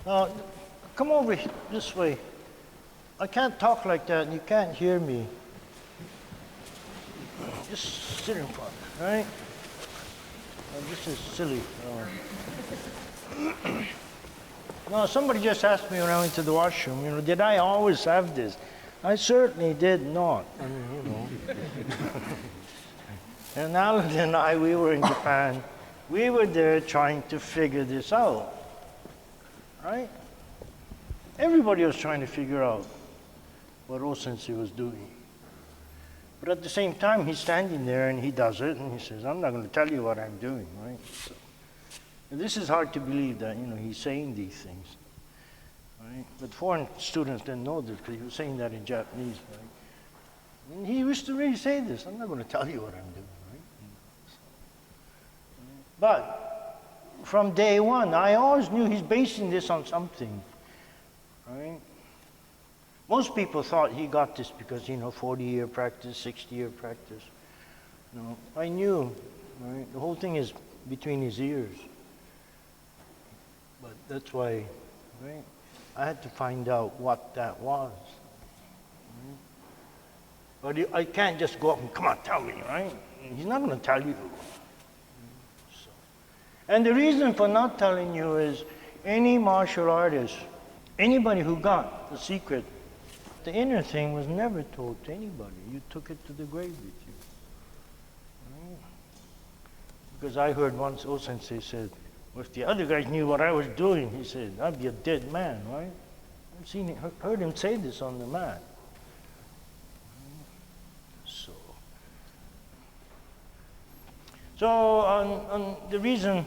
Now, come over this way. I can't talk like that and you can't hear me. Just sit in front, right? This is silly. No, somebody just asked me when I went to the washroom, did I always have this? I certainly did not. I mean, And Alan and I, we were in Japan. We were there trying to figure this out, right? Everybody was trying to figure out what Sensei was doing. But at the same time, he's standing there and he does it, and he says, I'm not going to tell you what I'm doing, right? So, this is hard to believe that, he's saying these things, right? But foreign students didn't know this because he was saying that in Japanese, right? And he used to really say this, I'm not going to tell you what I'm doing, right? But from day one, I always knew he's basing this on something, right? Most people thought he got this because, 40-year practice, 60-year practice. No, I knew, right? The whole thing is between his ears. But that's why, right? I had to find out what that was. Right? But I can't just go up and, come on, tell me, right? He's not going to tell you. So. And the reason for not telling you is any martial artist, anybody who got the secret, the inner thing was never told to anybody. You took it to the grave with you. Right? Because I heard once Sensei said, well, if the other guys knew what I was doing, he said, I'd be a dead man, right? I've heard him say this on the mat. So on the reason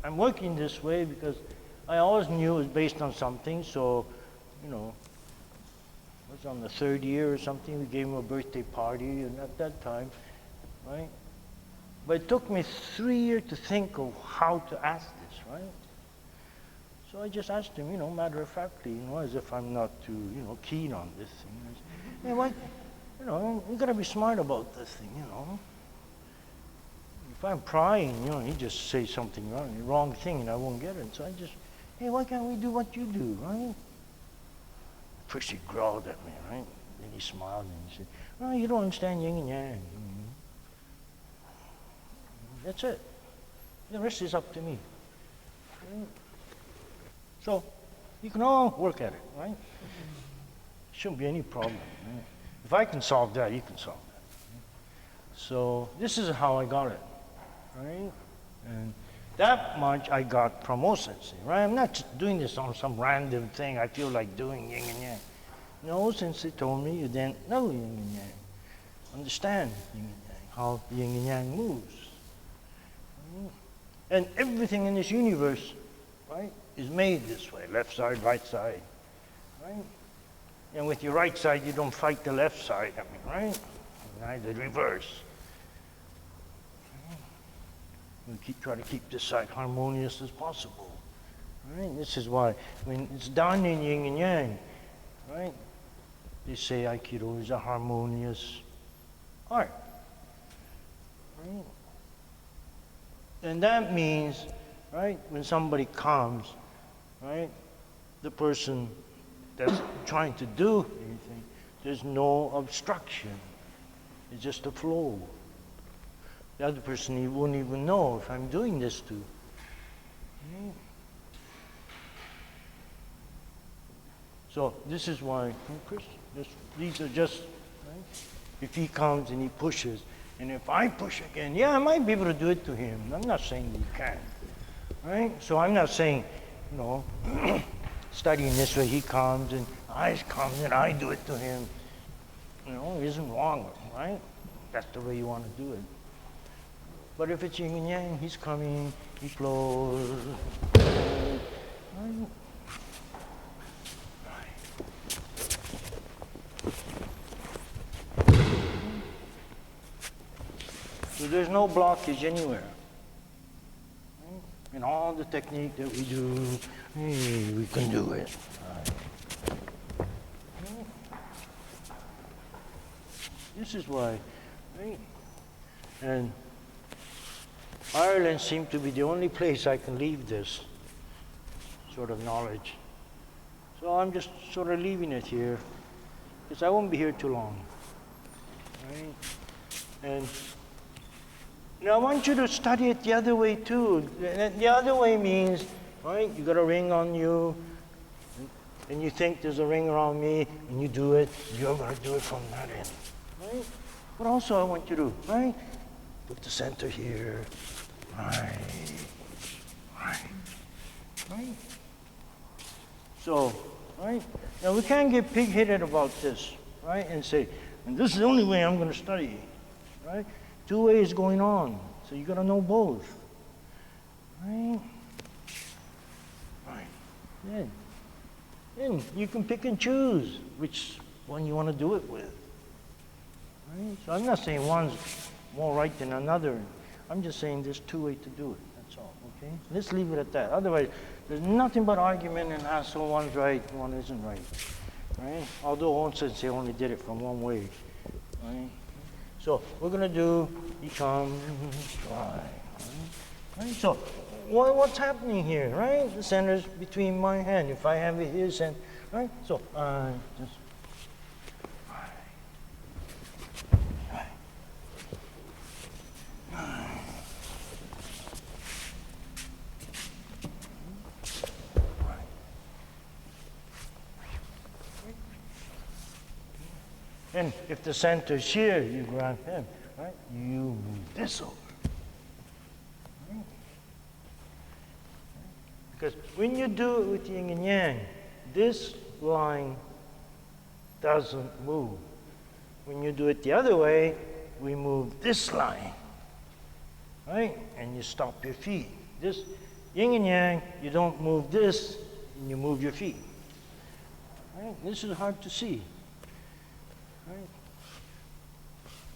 I'm working this way, because I always knew it was based on something, so, it was on the third year or something, we gave him a birthday party, and at that time, right? But it took me 3 years to think of how to ask this, right? So I just asked him, matter-of-factly, as if I'm not too, keen on this thing. I said, hey, what, you gotta be smart about this thing, If I'm prying, he just say something wrong thing, and I won't get it. So I just, hey, why can't we do what you do, right? First he growled at me, right? Then he smiled and he said, oh, you don't understand yin and yang. That's it. The rest is up to me. Right? So you can all work at it, right? Shouldn't be any problem. Right? If I can solve that, you can solve that. Right? So this is how I got it, right? And that much I got from Sensei, right? I'm not just doing this on some random thing I feel like doing yin and yang. No, Sensei told me you didn't know yin and yang. Understand yin and yang, how yin and yang moves. Right? And everything in this universe, right, is made this way, left side, right side, right? And with your right side, you don't fight the left side, right? Neither reverse. We try to keep this side harmonious as possible. Right? This is why when it's done in yin and yang, right? They say Aikido is a harmonious art. Right? And that means, right, when somebody comes, right, the person that's trying to do anything, there's no obstruction. It's just a flow. The other person, he won't even know if I'm doing this to. Right? So this is why, Chris, these are just, right? If he comes and he pushes, and if I push again, yeah, I might be able to do it to him. I'm not saying that you can't, right? So I'm not saying, studying this way, he comes and I come and I do it to him. It isn't wrong, right? That's the way you want to do it. But if it's yin and yang, he's coming, he flows. Right? So there's no blockage anywhere. Right? In all the technique that we do, hey, we can do it. Right. This is why, right? And Ireland seemed to be the only place I can leave this sort of knowledge. So I'm just sort of leaving it here, because I won't be here too long. Right? And now I want you to study it the other way too. The other way means, right, you got a ring on you, and you think there's a ring around me, and you do it, you're going to do it from that end. Right? But also I want you to, right, put the center here, right. So, right, now we can't get pig-headed about this, right, and say, and this is the only way I'm going to study, right? Two ways going on, so you got to know both, right? Then you can pick and choose which one you want to do it with, right? So I'm not saying one's more right than another. I'm just saying there's two ways to do it. That's all. Okay. Let's leave it at that. Otherwise, there's nothing but argument and hassle. One's right, one isn't right. Right? Although one Sensei only did it from one way. Right? So we're gonna do Ikam try. Right? So what's happening here? Right? The center's between my hand. If I have it here, and right. So just. And if the center's here, you grab him, right? You move this over. Right? Because when you do it with yin and yang, this line doesn't move. When you do it the other way, we move this line, right? And you stop your feet. This yin and yang, you don't move this, and you move your feet. Right? This is hard to see. Right?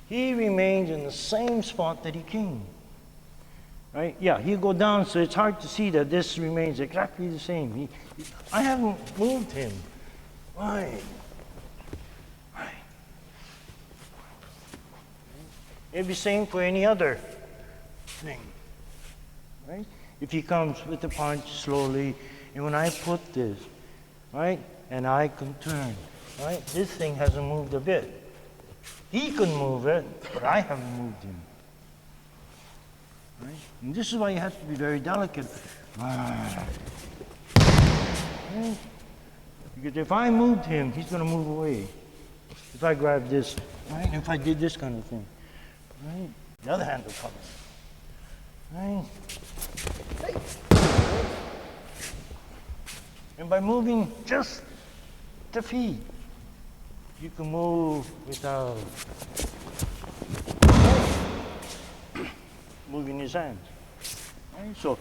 He remains in the same spot that he came. Right? Yeah, he'll go down, so it's hard to see that this remains exactly the same. I haven't moved him. Right. It'd be the same for any other thing. Right? If he comes with the punch slowly, and when I put this, right, and I can turn. Right? This thing hasn't moved a bit. He can move it, but I haven't moved him. Right? And this is why you have to be very delicate. Right? Because if I moved him, he's going to move away. If I grab this, right? If I did this kind of thing, right? The other hand will come in. Right? And by moving just the feet, you can move without moving his hands. Right? So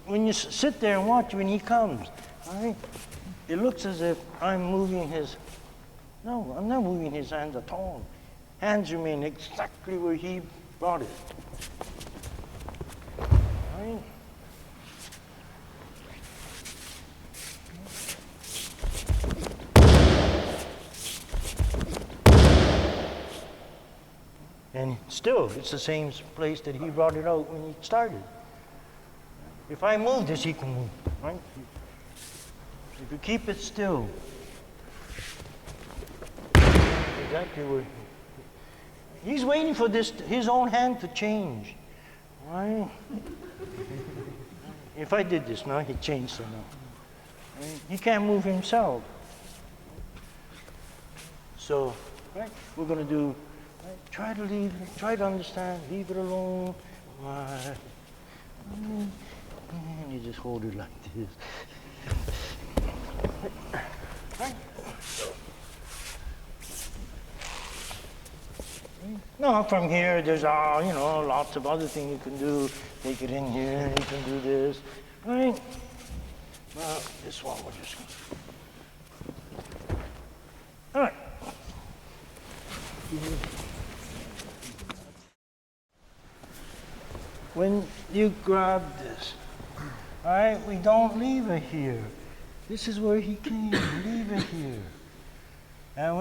when you sit there and watch when he comes, right, it looks as if I'm moving his. No, I'm not moving his hands at all. Hands remain exactly where he brought it. Right? And still, it's the same place that he brought it out when he started. If I move this, he can move, right? If you keep it still, exactly where he's waiting for this, his own hand to change, right? If I did this now, he'd change so now. Right? He can't move himself. So, right, we're going to do. Try to leave it, try to understand, leave it alone. And you just hold it like this. Right. No, from here, there's lots of other things you can do. Take it in here, you can do this. Right? Well, this one we're just all right. When you grab this, all right, we don't leave it here. This is where he came, leave it here. And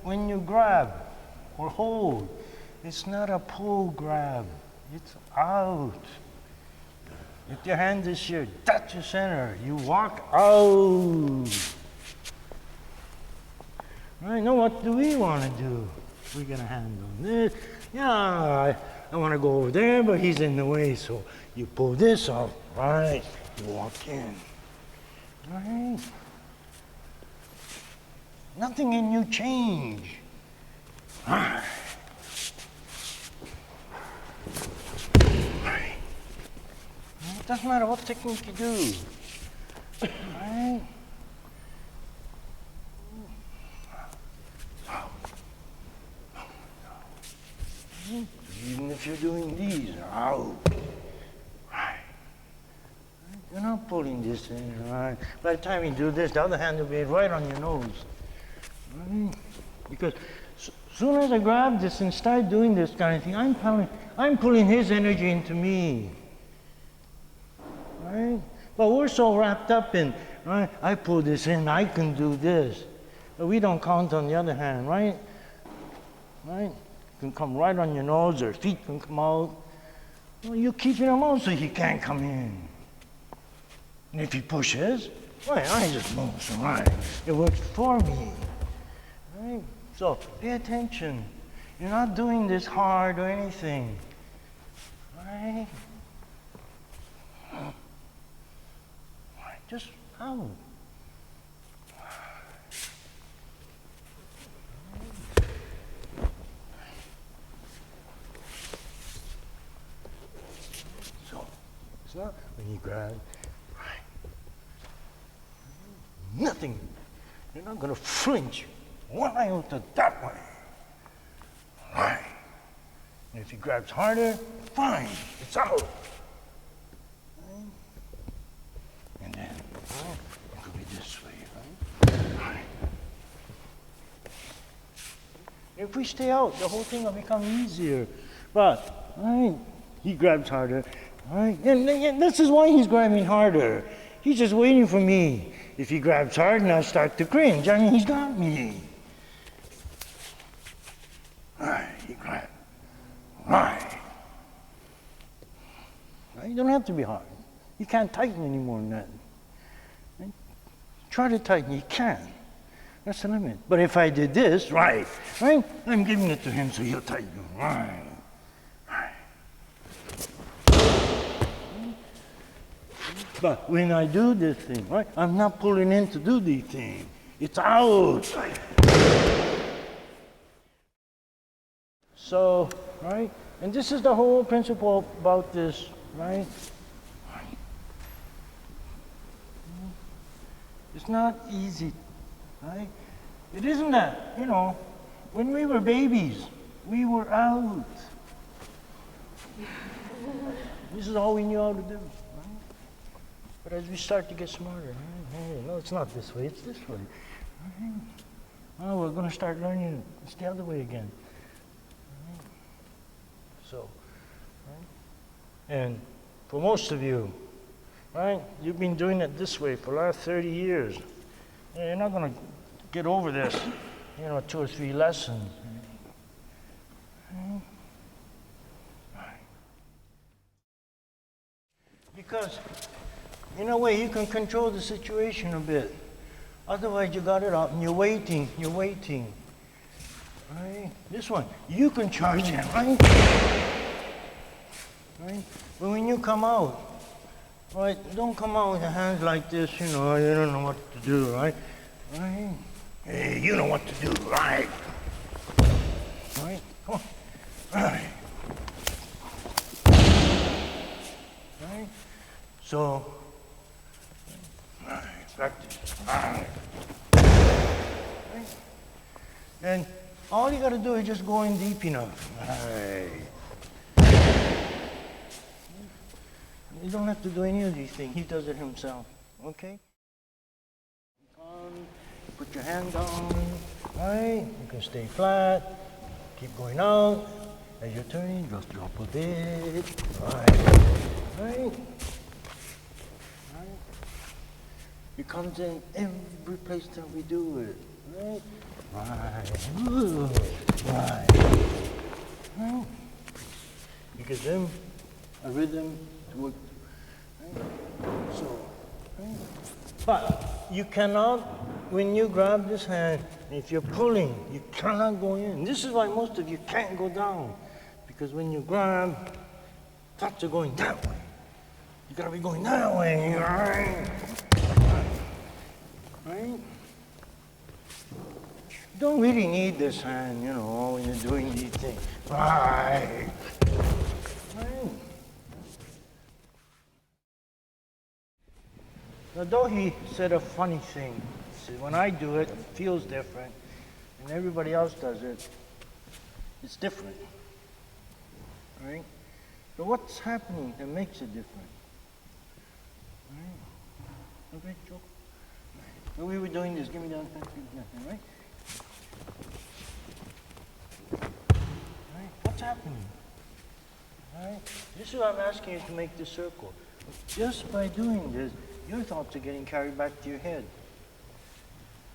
when you grab or hold, it's not a pull grab, it's out. If your hand is here, touch your center. You walk out. Right, now what do we want to do? We got a hand on this. Yeah, I want to go over there, but he's in the way, so you pull this off. Right, you walk in. Right. Nothing in you change. Right. Right. It doesn't matter what technique you do. Right. Even if you're doing these, out. Right. You're not pulling this in, right? By the time you do this, the other hand will be right on your nose. Right? Because as soon as I grab this and start doing this kind of thing, I'm pulling his energy into me. Right? But we're so wrapped up in, right? I pull this in, I can do this. But we don't count on the other hand, right? Right? Can come right on your nose, or feet can come out. Well, you're keeping him out so he can't come in. And if he pushes, right, I just move, so right. It works for me. Right? So pay attention. You're not doing this hard or anything. Right? Just out. So when you grab, right, nothing. You're not going to flinch one iota that way. Right. And if he grabs harder, fine, it's out. Right. And then, right, it could be this way, right? Right. If we stay out, the whole thing will become easier. But, right, he grabs harder. Right? And this is why he's grabbing harder. He's just waiting for me. If he grabs hard and I start to cringe, I mean, he's got me. Right, he grabs. Right. Right. You don't have to be hard. You can't tighten any more than that. Right? Try to tighten, you can. That's the limit. But if I did this, right, I'm giving it to him so he'll tighten. Right. But when I do this thing, right, I'm not pulling in to do the thing. It's out. So, right, and this is the whole principle about this, right? It's not easy, right? It isn't that, you know, when we were babies, we were out. This is all we knew how to do. But as we start to get smarter, right? No, it's not this way, it's this way. Right? Oh, we're going to start learning it's the other way again. Right? So, right? And for most of you, right, you've been doing it this way for the last 30 years. You're not going to get over this, 2 or 3 lessons. Right? Right. Because in a way, you can control the situation a bit. Otherwise, you got it out and you're waiting. Right? This one, you can charge him, right? Right? But when you come out, right, don't come out with your hands like this, you don't know what to do, right? Right? Hey, you know what to do, right? Right? Come on. Right. Right? So, practice. And all you got to do is just go in deep enough. You don't have to do any of these things. He does it himself. Okay? Put your hand down. Right? You can stay flat. Keep going out. As you're turning, just drop a bit. Right? It comes in every place that we do it, right? Right. You give them a rhythm to work. Right? So, right? But you cannot, when you grab this hand, if you're pulling, you cannot go in. This is why most of you can't go down. Because when you grab, thoughts are going that way. You gotta be going that way, right? Right? You don't really need this hand, you know, when you're doing these things. Right. Right. Now, though he said a funny thing, he said, when I do it, it feels different, and everybody else does it, it's different. Right? So what's happening that makes it different? Right? Okay, Joe. So we were doing this, give me that, right? Right? What's happening? Right? This is what I'm asking you to make the circle. Just by doing this, your thoughts are getting carried back to your head.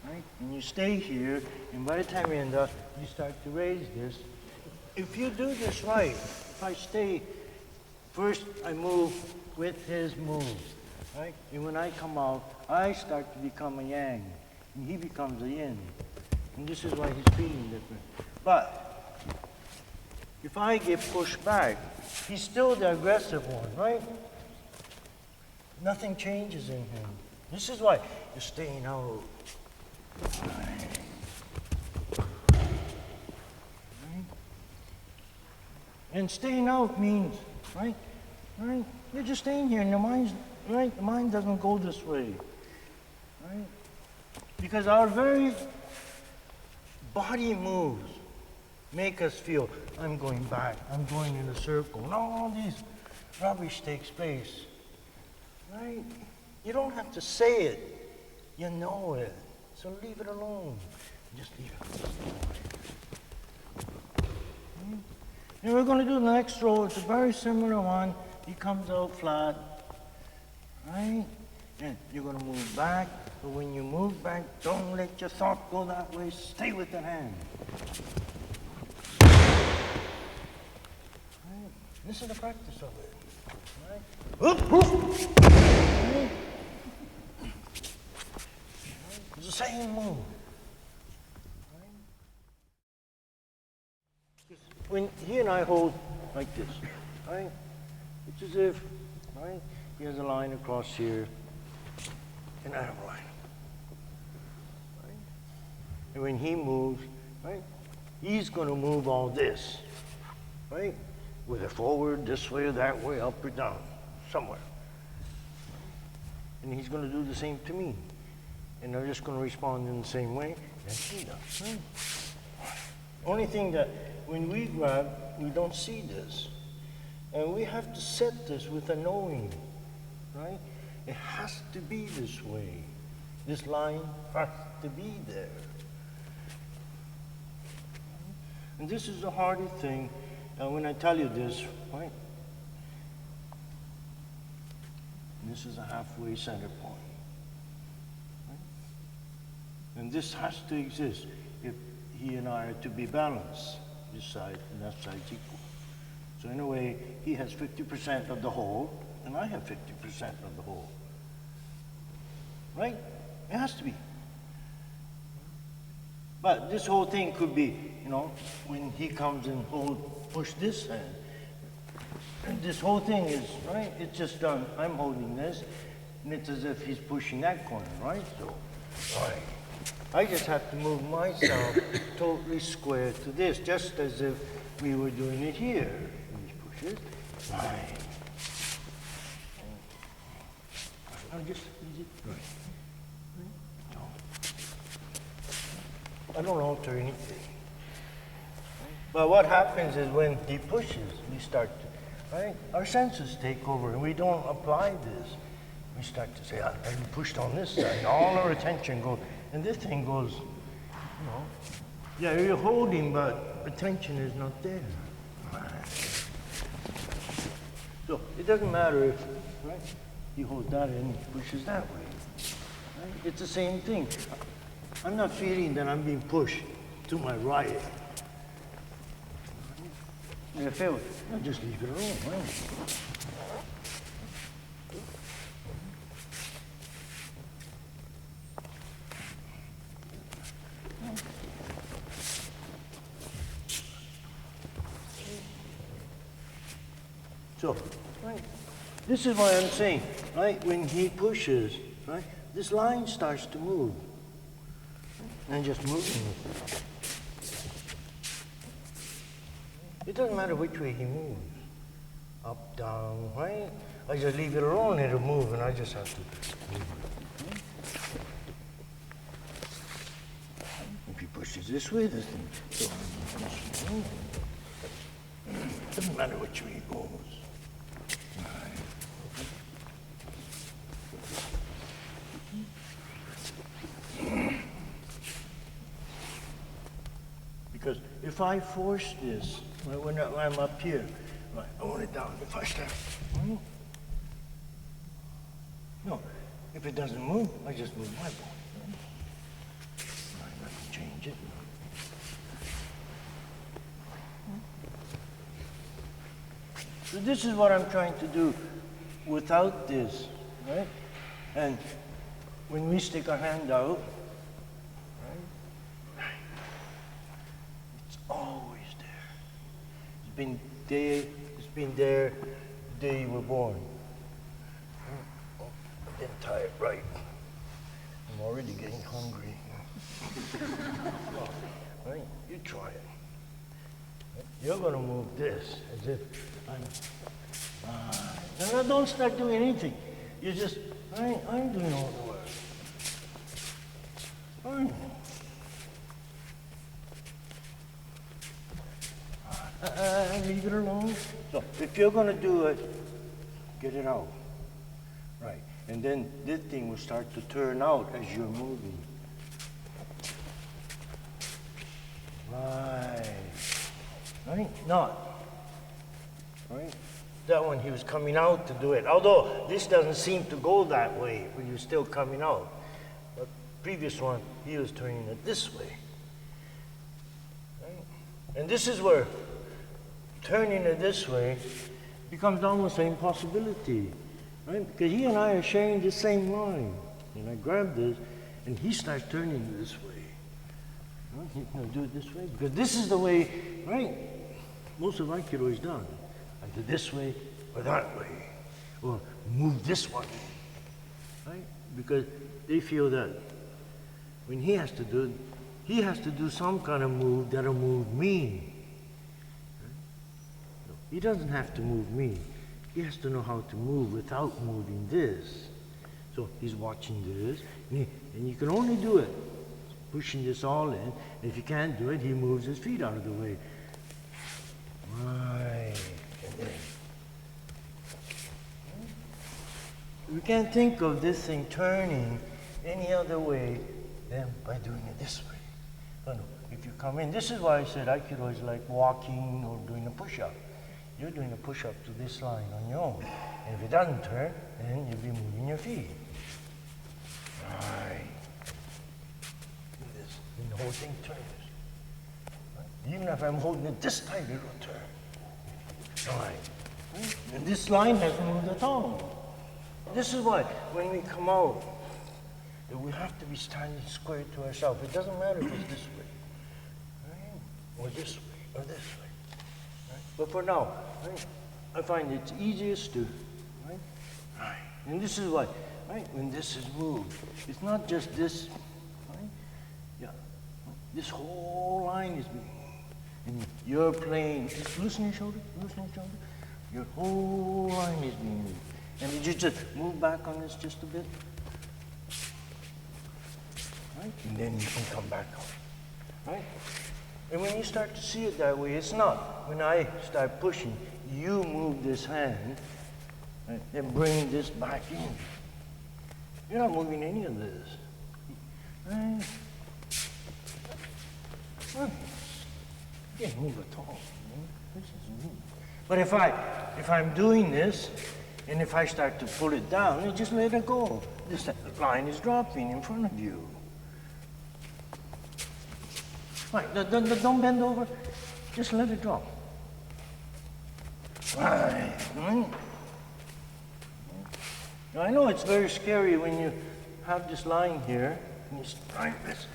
Right? And you stay here, and by the time you end up, you start to raise this. If you do this right, if I stay, first I move with his move, right? And when I come out, I start to become a yang, and he becomes a yin. And this is why he's feeling different. But if I get pushed back, he's still the aggressive one, right? Nothing changes in him. This is why you're staying out. Right. And staying out means, right? Right? You're just staying here and the mind's, right? The mind doesn't go this way. Right? Because our very body moves make us feel, I'm going back, I'm going in a circle. And all these rubbish takes place. Right? You don't have to say it. You know it. So leave it alone. Just leave it alone. Right? And we're going to do the next row. It's a very similar one. He comes out flat. Right? And you're going to move back. But when you move back, don't let your thought go that way. Stay with the hand. Right? This is the practice of it. Right? Right? It's the same move. Right? When he and I hold like this, right? It's as if, right? He has a line across here, and I have a line. Right? And when he moves, right? He's going to move all this, right? Whether forward, this way or that way, up or down, somewhere. And he's going to do the same to me. And they're just going to respond in the same way as she does. Right? Only thing that when we grab, we don't see this. And we have to set this with a knowing, right? It has to be this way. This line has to be there. And this is the hardest thing. And when I tell you this, right? This is a halfway center point. Right? And this has to exist if he and I are to be balanced. This side and that side's equal. So in a way, he has 50% of the whole, and I have 50% of the whole. Right? It has to be. But this whole thing could be, you know, when he comes and push this hand. And this whole thing is, right, it's just done. I'm holding this, and it's as if he's pushing that corner, right? So, right. I just have to move myself totally square to this, just as if we were doing it here. These pushes. Right. Now just easy. Right. I don't alter anything. But what happens is when he pushes, we start to, right? Our senses take over and we don't apply this. We start to say, I pushed on this side. All our attention goes, and this thing goes, you know. Yeah, you're holding, but attention is not there. So it doesn't matter if, right? He holds that and he pushes that way. Right? It's the same thing. I'm not feeling that I'm being pushed to my right. And I feel, I'll just leave it alone. Right? So, right, this is what I'm saying, right? When he pushes, right, this line starts to move. And just moving it. It doesn't matter which way he moves. Up, down, right? I just leave it alone, it'll move, and I just have to move it. If he pushes this way, this thing goes. Doesn't matter which way he goes. Because if I force this, when I'm up here, I want it down. If I start, no, if it doesn't move, I just move my ball. I have to change it. So this is what I'm trying to do without this, right? And when we stick our hand out, always there. It's been there the day you were born. I didn't tie it right. I'm already getting hungry. Right? You try it. You're going to move this as if I'm. No, don't start doing anything. You just, I'm doing all the work. Leave it alone. So if you're going to do it, get it out. Right. And then this thing will start to turn out as you're moving. Right. Right? Not. Right? That one, he was coming out to do it. Although this doesn't seem to go that way, but you're still coming out. But previous one, he was turning it this way. Right? And this is where turning it this way becomes almost an impossibility, right? Because he and I are sharing the same line. And I grab this, and he starts turning it this way. Right? He's going to do it this way, because this is the way, right? Most of Aikido is done. Either this way or that way, or move this one, right? Because they feel that when he has to do it, he has to do some kind of move that'll move me. He doesn't have to move me. He has to know how to move without moving this. So he's watching this, and you can only do it pushing this all in. If you can't do it, he moves his feet out of the way. Right. We can't think of this thing turning any other way than by doing it this way. Oh, no. If you come in, this is why I said Aikido is like walking or doing a push-up. You're doing a push-up to this line on your own. And if it doesn't turn, then you'll be moving your feet. Right. Do this. And the whole thing turns. Right. Even if I'm holding it this tight, it will turn. Right. And this line hasn't moved at all. This is why when we come out, we have to be standing square to ourselves. It doesn't matter if it's this way, right? Or this way, or this way. But for now, right, I find it's easiest to, right? Right. And this is why, right, when this is moved, it's not just this, right? Yeah. This whole line is being moved. And you're playing, just loosen your shoulder, loosen your shoulder. Your whole line is being moved. And did you just move back on this just a bit? Right? And then you can come back on. Right? And when you start to see it that way, it's not. When I start pushing, you move this hand, right, and bring this back in. You're not moving any of this. Right? Right. You can't move at all. This is me. But if I'm doing this, and if I start to pull it down, you just let it go. This line is dropping in front of you. Right, don't bend over. Just let it drop. Right. Now, I know it's very scary when you have this line here, and you strike this.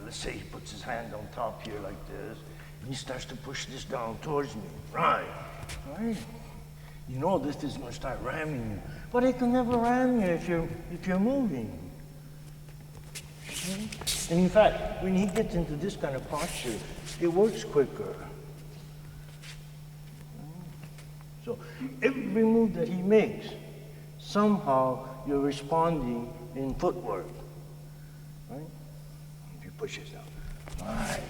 Let's say he puts his hand on top here like this, and he starts to push this down towards me. Right. You know this is going to start ramming you, but it can never ram you if you're moving. And in fact, when he gets into this kind of posture, it works quicker. So every move that he makes, somehow you're responding in footwork. Right? If he pushes down. Right.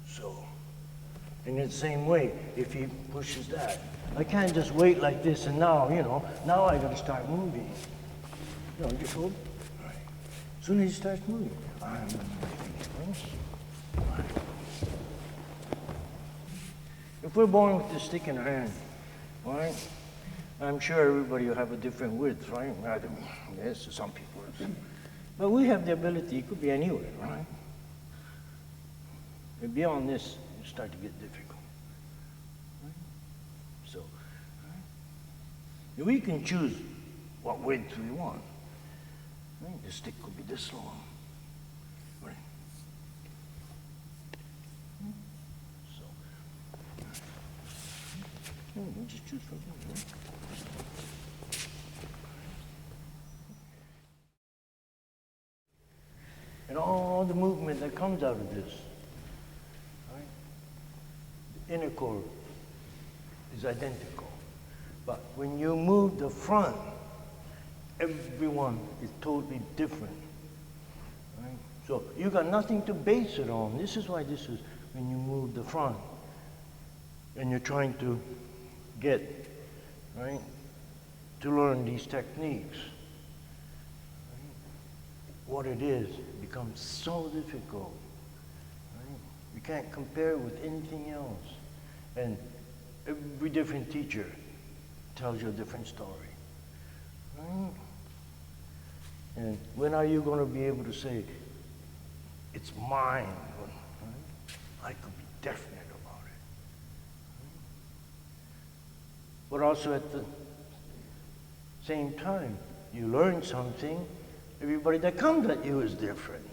So, in the same way, if he pushes that, I can't just wait like this and now I gotta start moving. Just hold. Right. As soon as he starts moving, I'm moving. Right. If we're born with this stick in our hand, right? I'm sure everybody will have a different width, right? Yes, some people. But we have the ability, it could be anywhere, right? And beyond this, you start to get difficult. Right? So, we can choose what width we want. Right? The stick could be this long. Right? So, we just choose from here. Right? And all the movement that comes out of this, right? The inner core is identical. But when you move the front, everyone is totally different. Right? So you got nothing to base it on. This is why this is when you move the front and you're trying to get, right, to learn these techniques. What it is becomes so difficult. Right? You can't compare it with anything else. And every different teacher tells you a different story. Right? And when are you going to be able to say, it's mine? Right? I could be definite about it. But also at the same time, you learn something. Everybody that comes at you is different.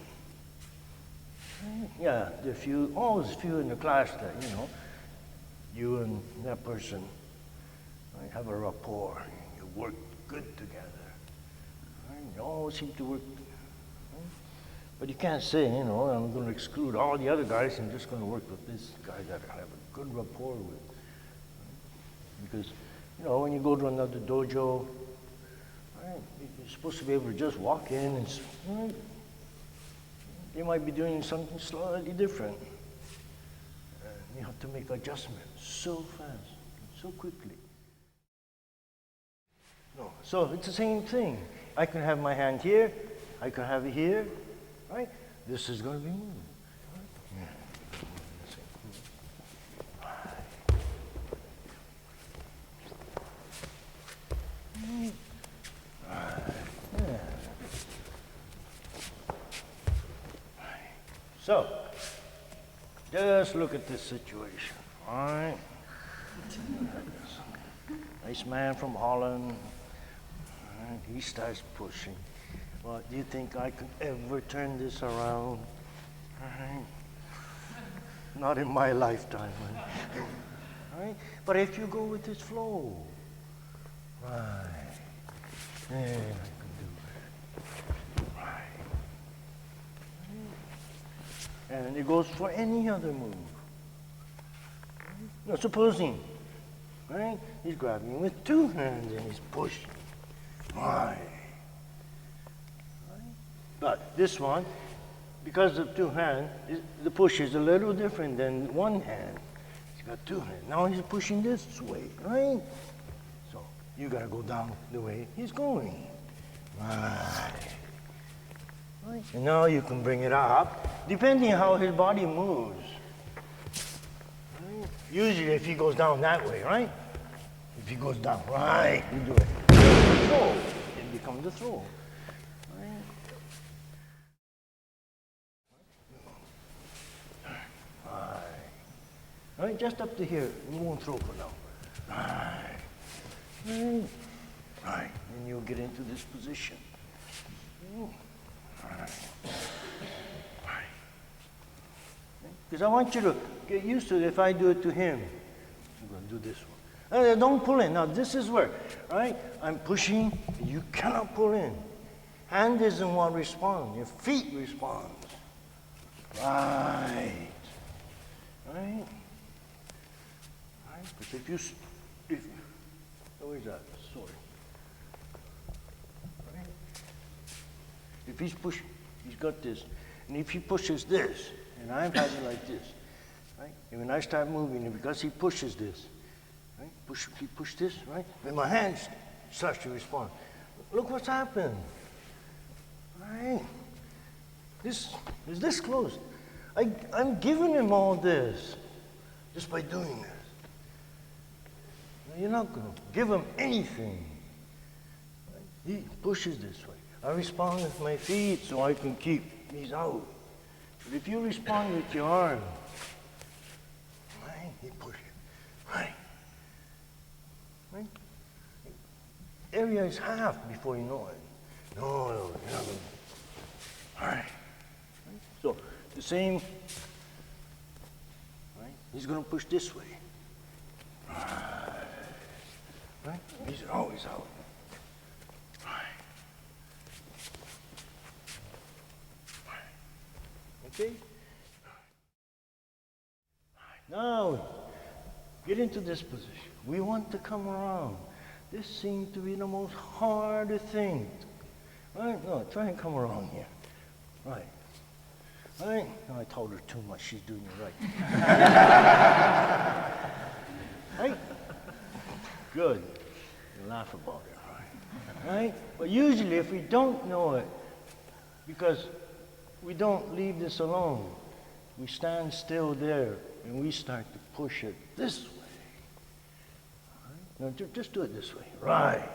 Yeah, there are always few in the class that, you and that person have a rapport. You work good together. Right? You always seem to work. Right? But you can't say, I'm going to exclude all the other guys. I'm just going to work with this guy that I have a good rapport with. Right? Because, when you go to another dojo, right, you're supposed to be able to just walk in and, right, they might be doing something slightly different. You have to make adjustments so fast, so quickly. No, so it's the same thing. I can have my hand here, I can have it here, right? This is going to be moving. Right? Yeah. So, just look at this situation, all right? Nice man from Holland, all right, he starts pushing. Well, do you think I could ever turn this around? All right? Not in my lifetime. All right? But if you go with this flow, right, then I can do it. Right. And it goes for any other move. Now, supposing, right, he's grabbing with two hands and he's pushing. Right. But this one, because of two hands, the push is a little different than one hand. He's got two hands. Now he's pushing this way, right? So you gotta go down the way he's going. Right. Right. And now you can bring it up, depending on how his body moves. Right? Usually if he goes down that way, right? If he goes down, right, you do it. Throw. It becomes a throw. Right, just up to here. You won't throw for now. Right. Right. Right. And you'll get into this position. Right. Right. Because I want you to get used to it. If I do it to him, I'm going to do this one. Don't pull in. Now, this is where, right? I'm pushing. You cannot pull in. Hand isn't what responds. Your feet respond. Right. Right. Right. But where's that sword? Right. If he's pushing, he's got this. And if he pushes this, and I've had it like this, right? And when I start moving, and because he pushes this, right? He pushed this, right? Then my hand starts to respond. Look what's happened. Right? This is this close. I'm giving him all this just by doing this. Now, you're not going to give him anything. Right? He pushes this way. I respond with my feet so I can keep these out. But if you respond with your arm, right? He pushes. Right? Right? Area is half before you know it. No, you're not going to. All right. So the same, right? He's going to push this way. Right? He's always out. Right. Okay? Now, get into this position. We want to come around. This seems to be the most hardest thing. Right? No, try and come around here. Right. Right? No, I told her too much. She's doing it right. Right? Good. You laugh about it, right? Right? But usually if we don't know it, because we don't leave this alone, we stand still there and we start to push it this way. Right? Now, just do it this way. Right. Right?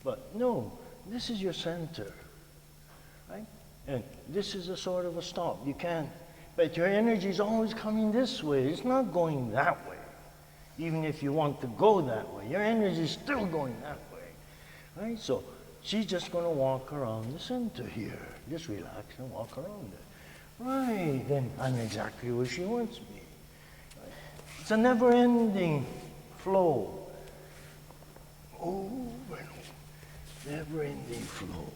But no, this is your center. Right? And this is a sort of a stop. You can't, but your energy is always coming this way. It's not going that way. Even if you want to go that way, your energy is still going that way. Right? So she's just going to walk around the center here. Just relax and walk around it. Right, then I'm exactly where she wants me. Right? It's a never-ending flow. Over and over. Never-ending flow.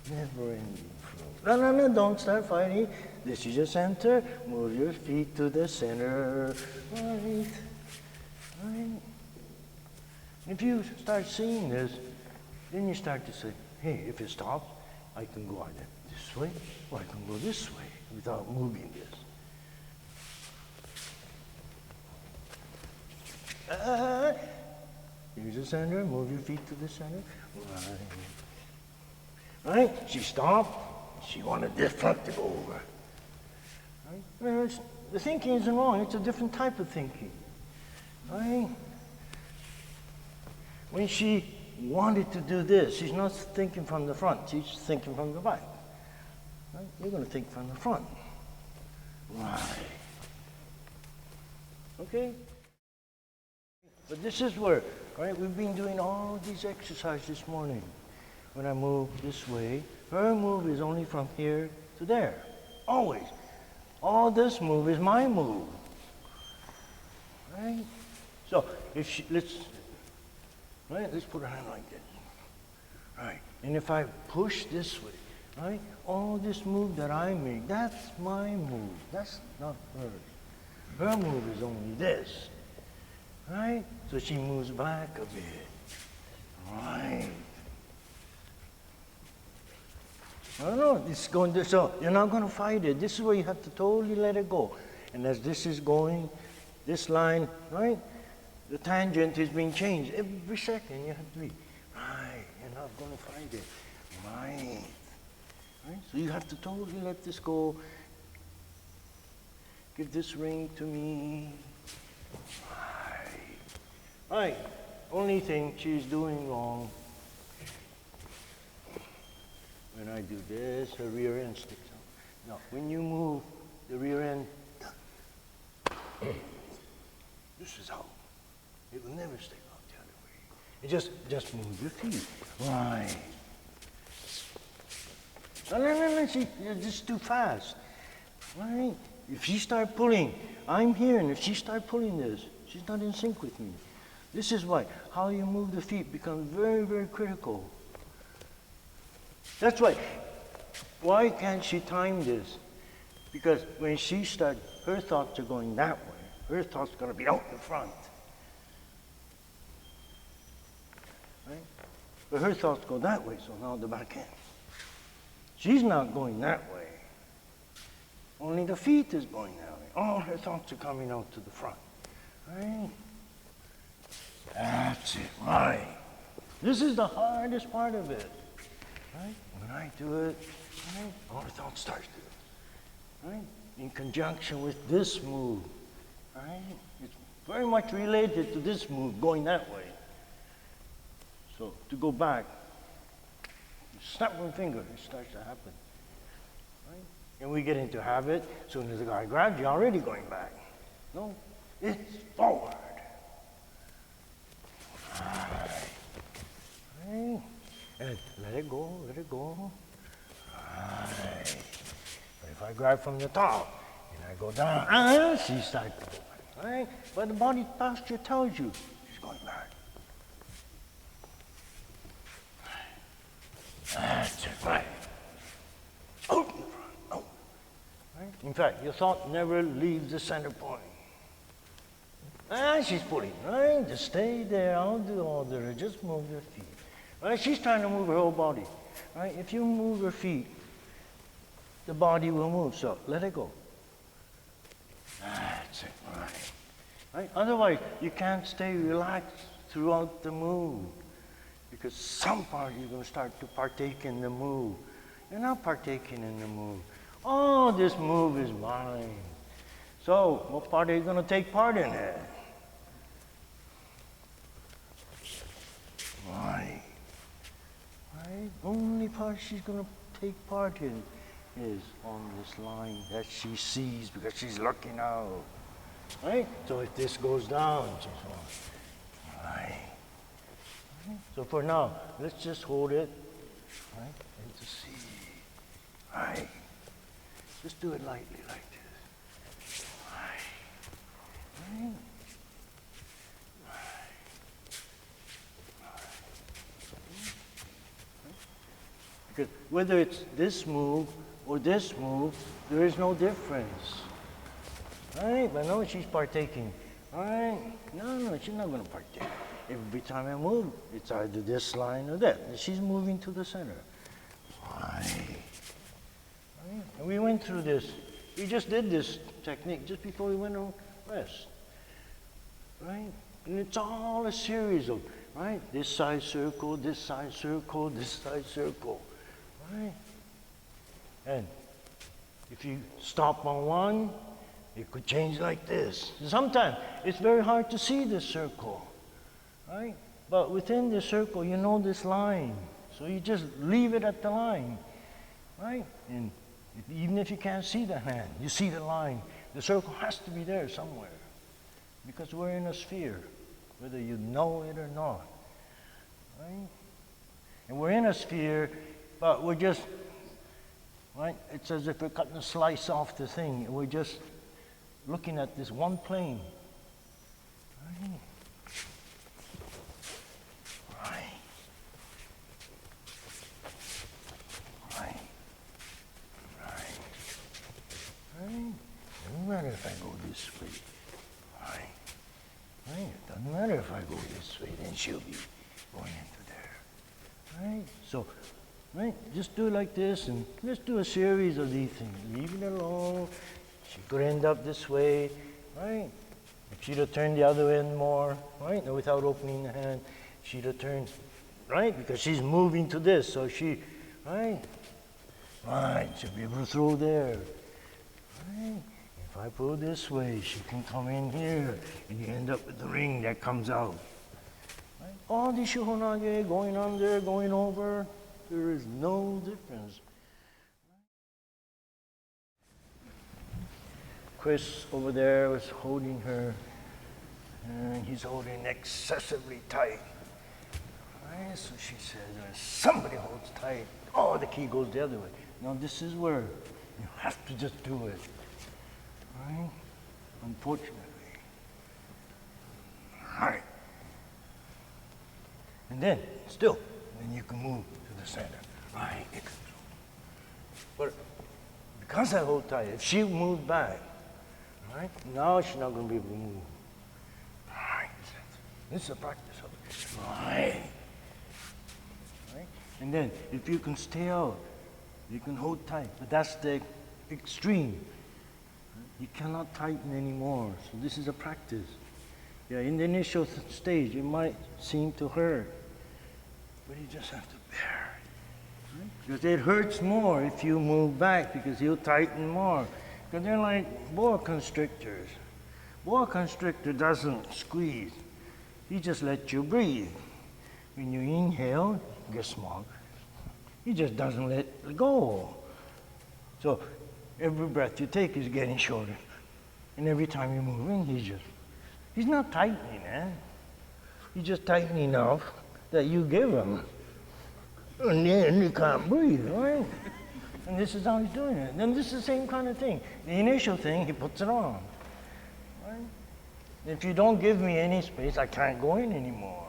Never-ending flow. No, don't start fighting. This is your center. Move your feet to the center. Right. Right. If you start seeing this, then you start to say, hey, if it stops, I can go either this way or I can go this way without moving this. Here's the center. Move your feet to the center. Right. Right? She stopped. She wanted this front to go over. Right? Well, the thinking isn't wrong. It's a different type of thinking. Right? When she wanted to do this, she's not thinking from the front. She's thinking from the back. Right? You're going to think from the front. Right. Okay? But this is where, right? We've been doing all these exercises this morning. When I move this way, her move is only from here to there. Always. All this move is my move. Right? So if she, let's put her hand like this. Right. And if I push this way, right? All this move that I make, that's my move. That's not hers. Her move is only this. Right? So she moves back a bit. Right. No, it's going to, so you're not going to fight it. This is where you have to totally let it go. And as this is going, this line, right? The tangent is being changed. Every second you have to be, right, you're not going to fight it. Right. Right? So you have to totally let this go. Give this ring to me. Right. Right. Only thing she's doing wrong. When I do this, her rear end sticks out. Now, when you move the rear end, You just move your feet. Right. No, you're just too fast. Right? If she start pulling, I'm here, and if she start pulling this, she's not in sync with me. This is why how you move the feet becomes very, very critical. That's why can't she time this? Because when she starts, her thoughts are going that way. Her thoughts are going to be out in front. Right? But her thoughts go that way, so now the back end. She's not going that way. Only the feet is going that way. All her thoughts are coming out to the front. Right? That's it, right. This is the hardest part of it. Right? When I do it, right, all the thoughts start to, right? In conjunction with this move, right? It's very much related to this move, going that way. So to go back, snap one finger, it starts to happen. Right? And we get into habit, as soon as the guy grabs you, you're already going back. No, it's forward. Right. Right. And let it go, let it go. Right. But if I grab from the top and I go down, she starts to go back. Right? But the body posture tells you she's going back. That's it, right. Out in front, out. Right? In fact, your thought never leaves the center point. She's pulling, right? Just stay there, I'll do all there, just move your feet. Right? She's trying to move her whole body. Right? If you move her feet, the body will move, so let it go. That's it, right. Right? Otherwise, you can't stay relaxed throughout the move. Because some part you're going to start to partake in the move. You're not partaking in the move. Oh, this move is mine. So, what part are you going to take part in it? Right. Right? Only part she's going to take part in is on this line that she sees because she's looking out. Right? So if this goes down, she's going, right. So for now, let's just hold it, right, and to see, right. Just do it lightly like this, right, right, right. Because whether it's this move or this move, there is no difference, right? But no, she's partaking, right? No, she's not going to partake. Every time I move, it's either this line or that. She's moving to the center. Right. Right. And we went through this. We just did this technique just before we went on rest. Right? And it's all a series of, right? This side circle, this side circle, this side circle. Right? And if you stop on one, it could change like this. Sometimes it's very hard to see this circle. Right? But within the circle, you know this line. So you just leave it at the line. Right? And even if you can't see the hand, you see the line. The circle has to be there somewhere. Because we're in a sphere, whether you know it or not. Right? And we're in a sphere, but we're just, right? It's as if we're cutting a slice off the thing. And we're just looking at this one plane. Right? Doesn't matter if I go this way. Right? Right? It doesn't matter if I go this way, then she'll be going into there. Right? So, right? Just do it like this, and let's do a series of these things. Leave it alone. She could end up this way, right? If she'd have turned the other end more, right? And without opening the hand, she'd have turned, right? Because she's moving to this, so she, right? Right, she'll be able to throw there. Right? If I pull this way, she can come in here, and you end up with the ring that comes out. Right? All the shuhonage, going under, going over, there is no difference. Chris over there was holding her, and he's holding excessively tight. Right? So she says, when somebody holds tight, oh, the key goes the other way. Now this is where you have to just do it. Right? Unfortunately. Right. And then you can move to the center. Right. But because I hold tight, if she moves back, right, now she's not going to be able to move. Right. This is a practice of it. Right. Right. And then if you can stay out, you can hold tight. But that's the extreme. You cannot tighten anymore. So this is a practice. Yeah, in the initial stage, it might seem to hurt, but you just have to bear. Right? Because it hurts more if you move back, because you'll tighten more. Because they're like boa constrictors. Boa constrictor doesn't squeeze. He just lets you breathe. When you inhale, you get smaller. He just doesn't let go. So every breath you take is getting shorter. And every time you're moving, he's not tightening, man. He's just tightening enough that you give him. And then you can't breathe, right? And this is how he's doing it. Then this is the same kind of thing. The initial thing, he puts it on. Right? If you don't give me any space, I can't go in anymore.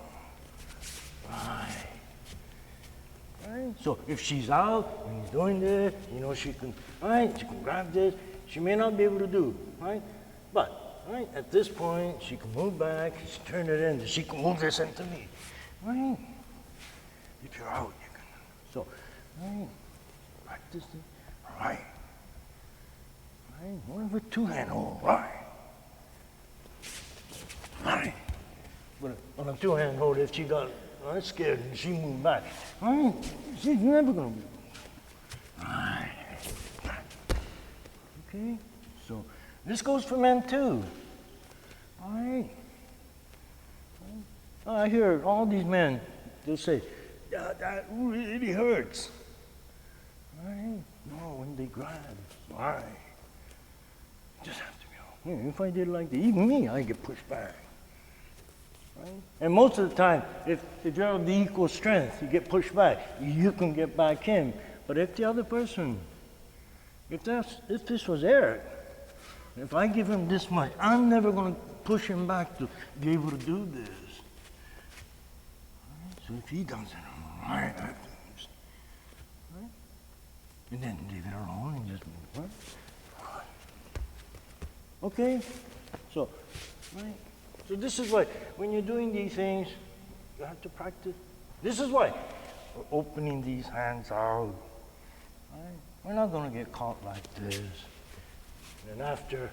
Right. Right? So if she's out and he's doing this, she can, right? She can grab this. She may not be able to do, right? But, right, at this point, she can move back, she turn it in, she can move this into me, right? If you're out, you can. So, right, practice it, right? Right, one with two-hand hold, right? Right. But on a two-hand hold, if she got scared and she moved back, right, she's never going to be. Right. Okay, so this goes for men too. All right. I hear all these men, they'll say, yeah, that really hurts. All right. No, when they grab, all right. You just have to be, if I did like that, even me, I get pushed back. Right? And most of the time, if you're of the equal strength, you get pushed back, you can get back in. But if the other person, if this was Eric, if I give him this much, I'm never going to push him back to be able to do this. Right? So if he does it, right, I have to, right? And then leave it alone and just move, right? Okay, so, right? So this is why, when you're doing these things, you have to practice. This is why we're opening these hands out. Right? We're not going to get caught like this. And after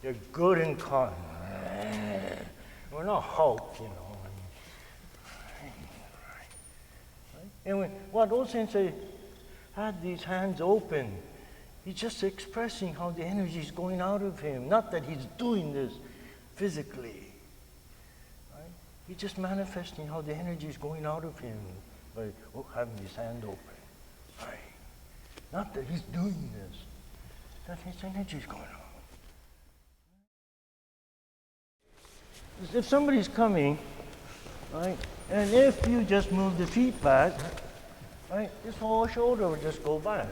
you're good and caught, we're not Hulk, Right? And what old Sensei had these hands open, he's just expressing how the energy is going out of him. Not that he's doing this physically. Right? He's just manifesting how the energy is going out of him by having his hand open. Right? Not that he's doing this, that his energy is going on. If somebody's coming, right, and if you just move the feet back, right, this whole shoulder would just go back.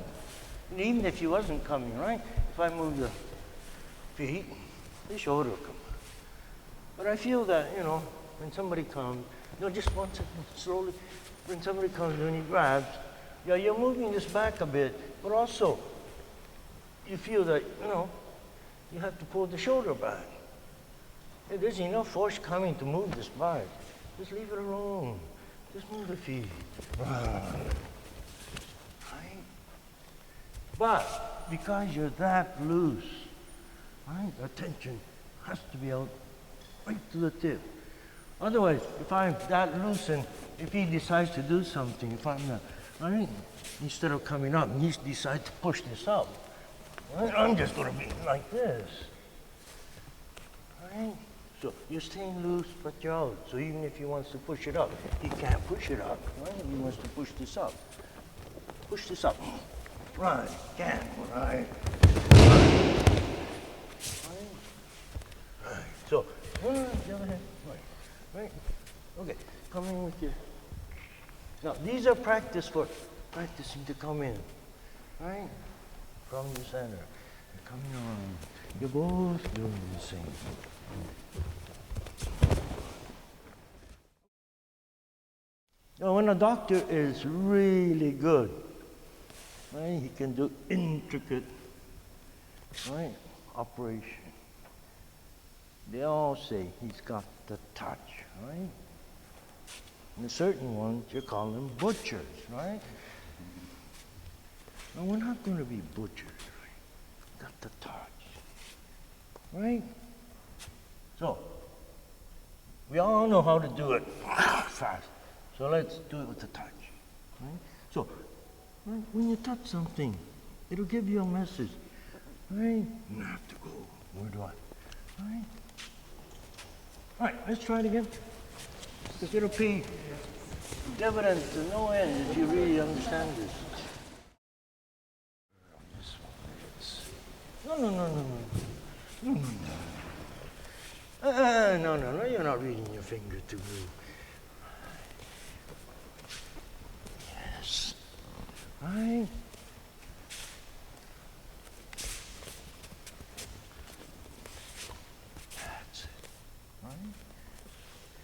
And even if he wasn't coming, right, if I move the feet, the shoulder will come back. But I feel that, when somebody comes, just one second, slowly, when somebody comes and he grabs, yeah, you're moving this back a bit, but also you feel that, you have to pull the shoulder back. Hey, there's enough force coming to move this back. Just leave it alone. Just move the feet. Right? But because you're that loose, right, attention has to be out right to the tip. Otherwise, if I'm that loose and if he decides to do something, if I'm not, right, instead of coming up, he decides to push this up. Right? I'm just going to be like this. Right? So you're staying loose, but you're out. So even if he wants to push it up, he can't push it up. Right? He wants to push this up. Push this up. Right. Can't. Right. Right. So, the other hand. Right. Okay. Come in with your Now, these are practicing to come in, right? From the center. You're coming on. You're both doing the same. Now, when a doctor is really good, right, he can do intricate, right, operation. They all say he's got the touch, right? And certain ones, you call them butchers, right? No, we're not going to be butchers, right? Got the touch, right? So, we all know how to do it fast. So let's do it with the touch, right? So, right, when you touch something, it'll give you a message, right? You have to go. Where do I? Right? All right, let's try it again. Because it'll pay dividends to no end if you really understand this. No. No, you're not reading your finger to move. Yes. Right? That's it. Right?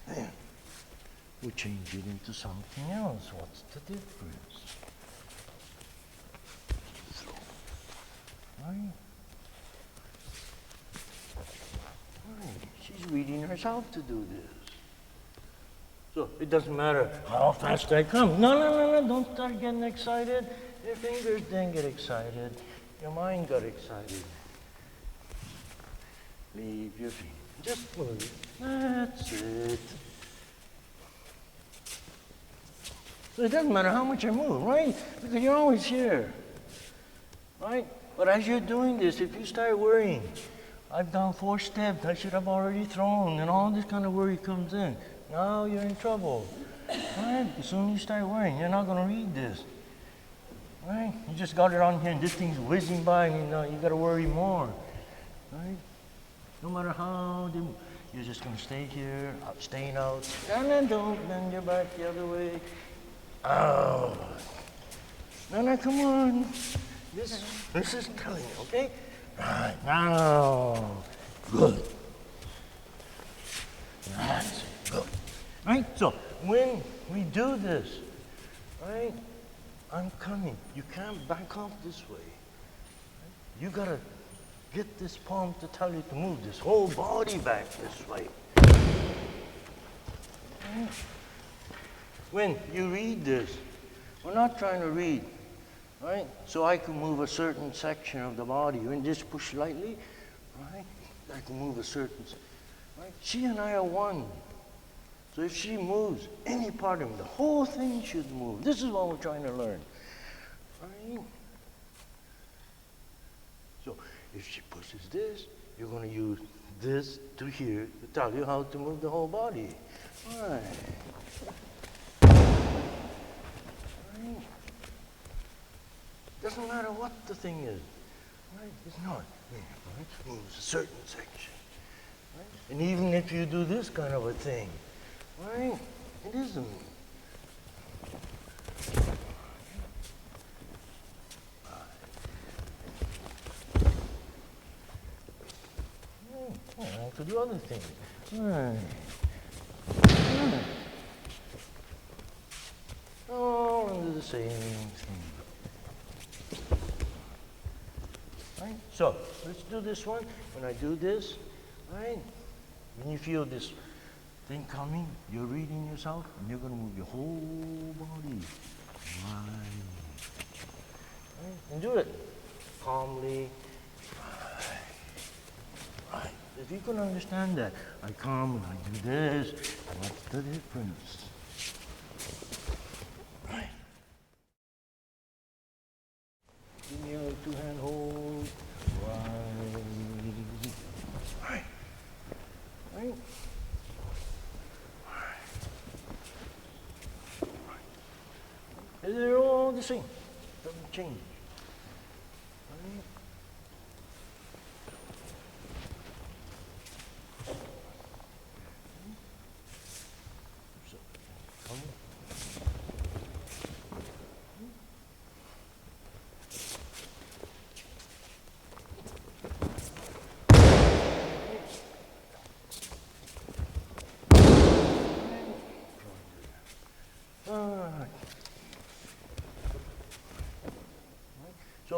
Then we change it into something else. What's the difference? Right? Right. She's reading herself to do this. So it doesn't matter how fast I come. No. Don't start getting excited. Your fingers didn't get excited. Your mind got excited. Leave your feet. Just move. That's it. So it doesn't matter how much I move, right? Because you're always here. Right? But as you're doing this, if you start worrying, I've done 4 steps, I should have already thrown, and all this kind of worry comes in. Now you're in trouble. Right? As soon as you start worrying, you're not going to read this. Right? You just got it on here, and this thing's whizzing by, and you got to worry more. Right? No matter how you're just going to stay here, staying out. And then don't bend your back the other way. Oh. No, come on. This is telling you, okay? Right, now. Good. That's it. Good. Right? So, when we do this, right, I'm coming. You can't back off this way. Right? You got to get this palm to tell you to move this whole body back this way. Right? When you read this, we're not trying to read. Right? So I can move a certain section of the body. When just push lightly, right? I can move a certain, right? She and I are one. So if she moves any part of me, the whole thing should move. This is what we're trying to learn. Right? So if she pushes this, you're going to use this to here to tell you how to move the whole body. Right. Right. Doesn't matter what the thing is, right? It's not. Right? It moves a certain section, right? And even if you do this kind of a thing, right? It isn't. I could do other things. Right. Right. All under the same thing. Right? So, let's do this one. When I do this, right? When you feel this thing coming, you're reading yourself, and you're going to move your whole body. Right? And do it calmly. Right. If you can understand that, I come and I do this, what's the difference? Right. Give me a 2-hand hold. Right. Right. They're all the same. Doesn't change. Right. So, come.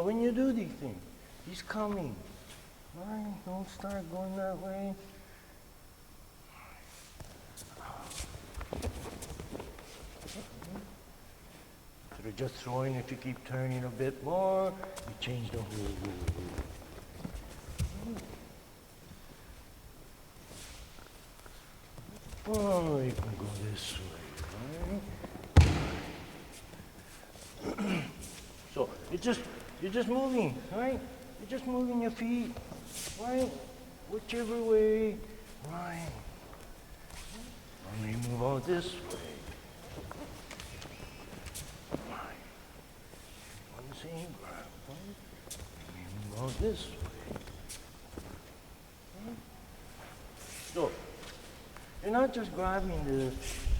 when you do these things, he's coming. Right? Don't start going that way. Instead of just throwing, if you keep turning a bit more, you change the whole rule. Oh, you can go this way, right? So you're just moving, right? You're just moving your feet, right? Whichever way, right? Let me move out this way. Right. On the same ground, right? Let me move out this way. Right? So you're not just grabbing this,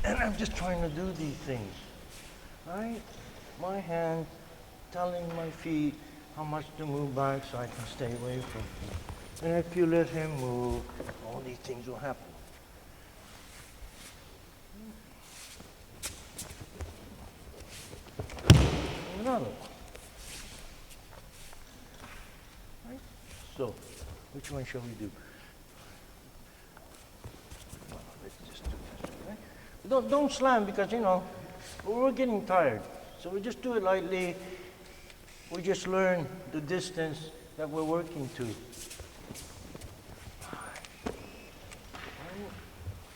and I'm just trying to do these things, right? My hand telling my feet how much to move back so I can stay away from him. And if you let him move, all these things will happen. Another one. Right? So, which one shall we do? Well, let's just do this, right? Don't slam because, you know, we're getting tired. So we just do it lightly. We just learn the distance that we're working to.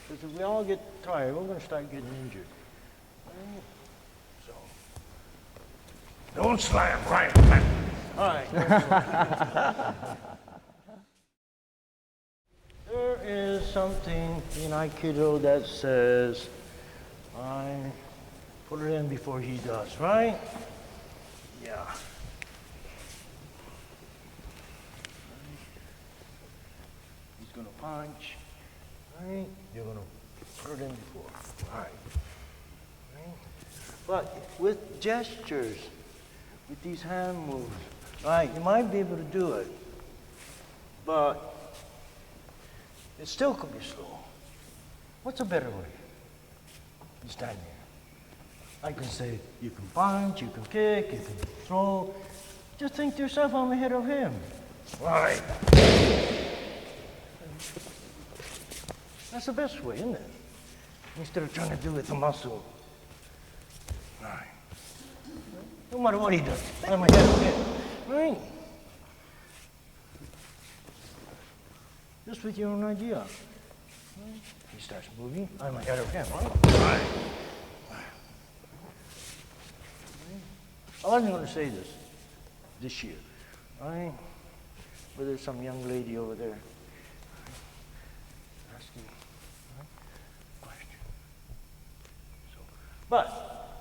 Because if we all get tired, we're going to start getting injured. So, don't slam, right? All right. There is something in Aikido that says, I put it in before he does, right? Yeah. He's going to punch, right? You're going to put it in before, right? But with gestures, with these hand moves, right, you might be able to do it, but it still could be slow. What's a better way? You stand there. I can say, you can punch, you can kick, you can throw. Just think to yourself, I'm ahead of him. Right. That's the best way, isn't it? Instead of trying to do it with the muscle. Right. No matter what he does, I'm ahead of him. Right. Just with your own idea. Right. He starts moving, I'm ahead of him. Right. I wasn't going to say this year, right? But there's some young lady over there asking question. So, but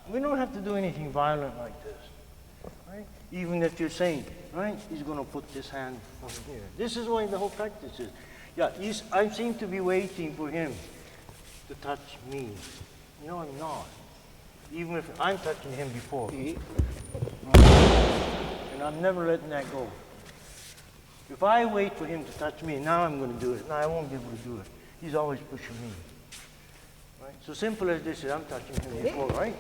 we don't have to do anything violent like this, right? Even if you're saying, right, he's going to put this hand over here. This is why the whole practice is. Yeah, I seem to be waiting for him to touch me. No, I'm not. Even if I'm touching him before. And I'm never letting that go. If I wait for him to touch me, now I'm going to do it. Now I won't be able to do it. He's always pushing me. Right? So simple as this is, I'm touching him before, right?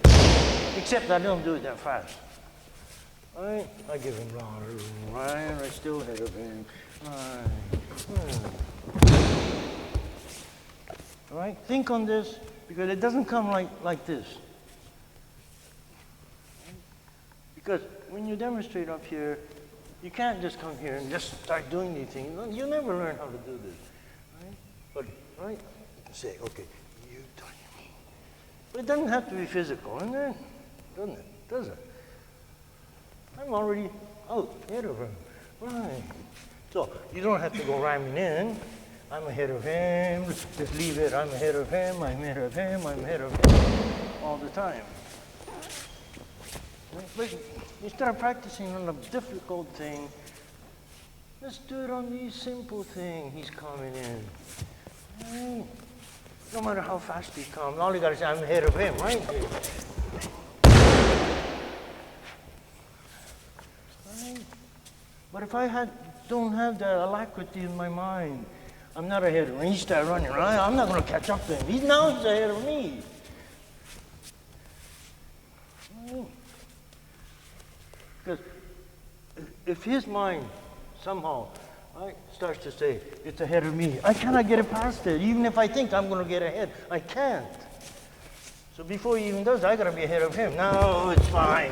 Except I don't do it that fast. Right? I give him long, right? I still ahead of him. All right? Think on this, because it doesn't come like this. Because when you demonstrate up here, you can't just come here and just start doing these things. You'll never learn how to do this, right? But, right, you can say, okay, you touch me. But it doesn't have to be physical, isn't it? Doesn't it? Does it? I'm already out ahead of him. Right. So you don't have to go ramming in. I'm ahead of him. Just leave it. I'm ahead of him. I'm ahead of him. I'm ahead of him all the time. But instead of practicing on a difficult thing, let's do it on these simple things. He's coming in. Right? No matter how fast he comes, all you got to say, I'm ahead of him, right? Right? But if I don't have that alacrity in my mind, I'm not ahead of him. He starts running, right? I'm not going to catch up to him. He's ahead of me. Right? Because if his mind somehow right, starts to say, it's ahead of me, I cannot get it past it. Even if I think I'm going to get ahead, I can't. So before he even does, I got to be ahead of him. No, it's fine.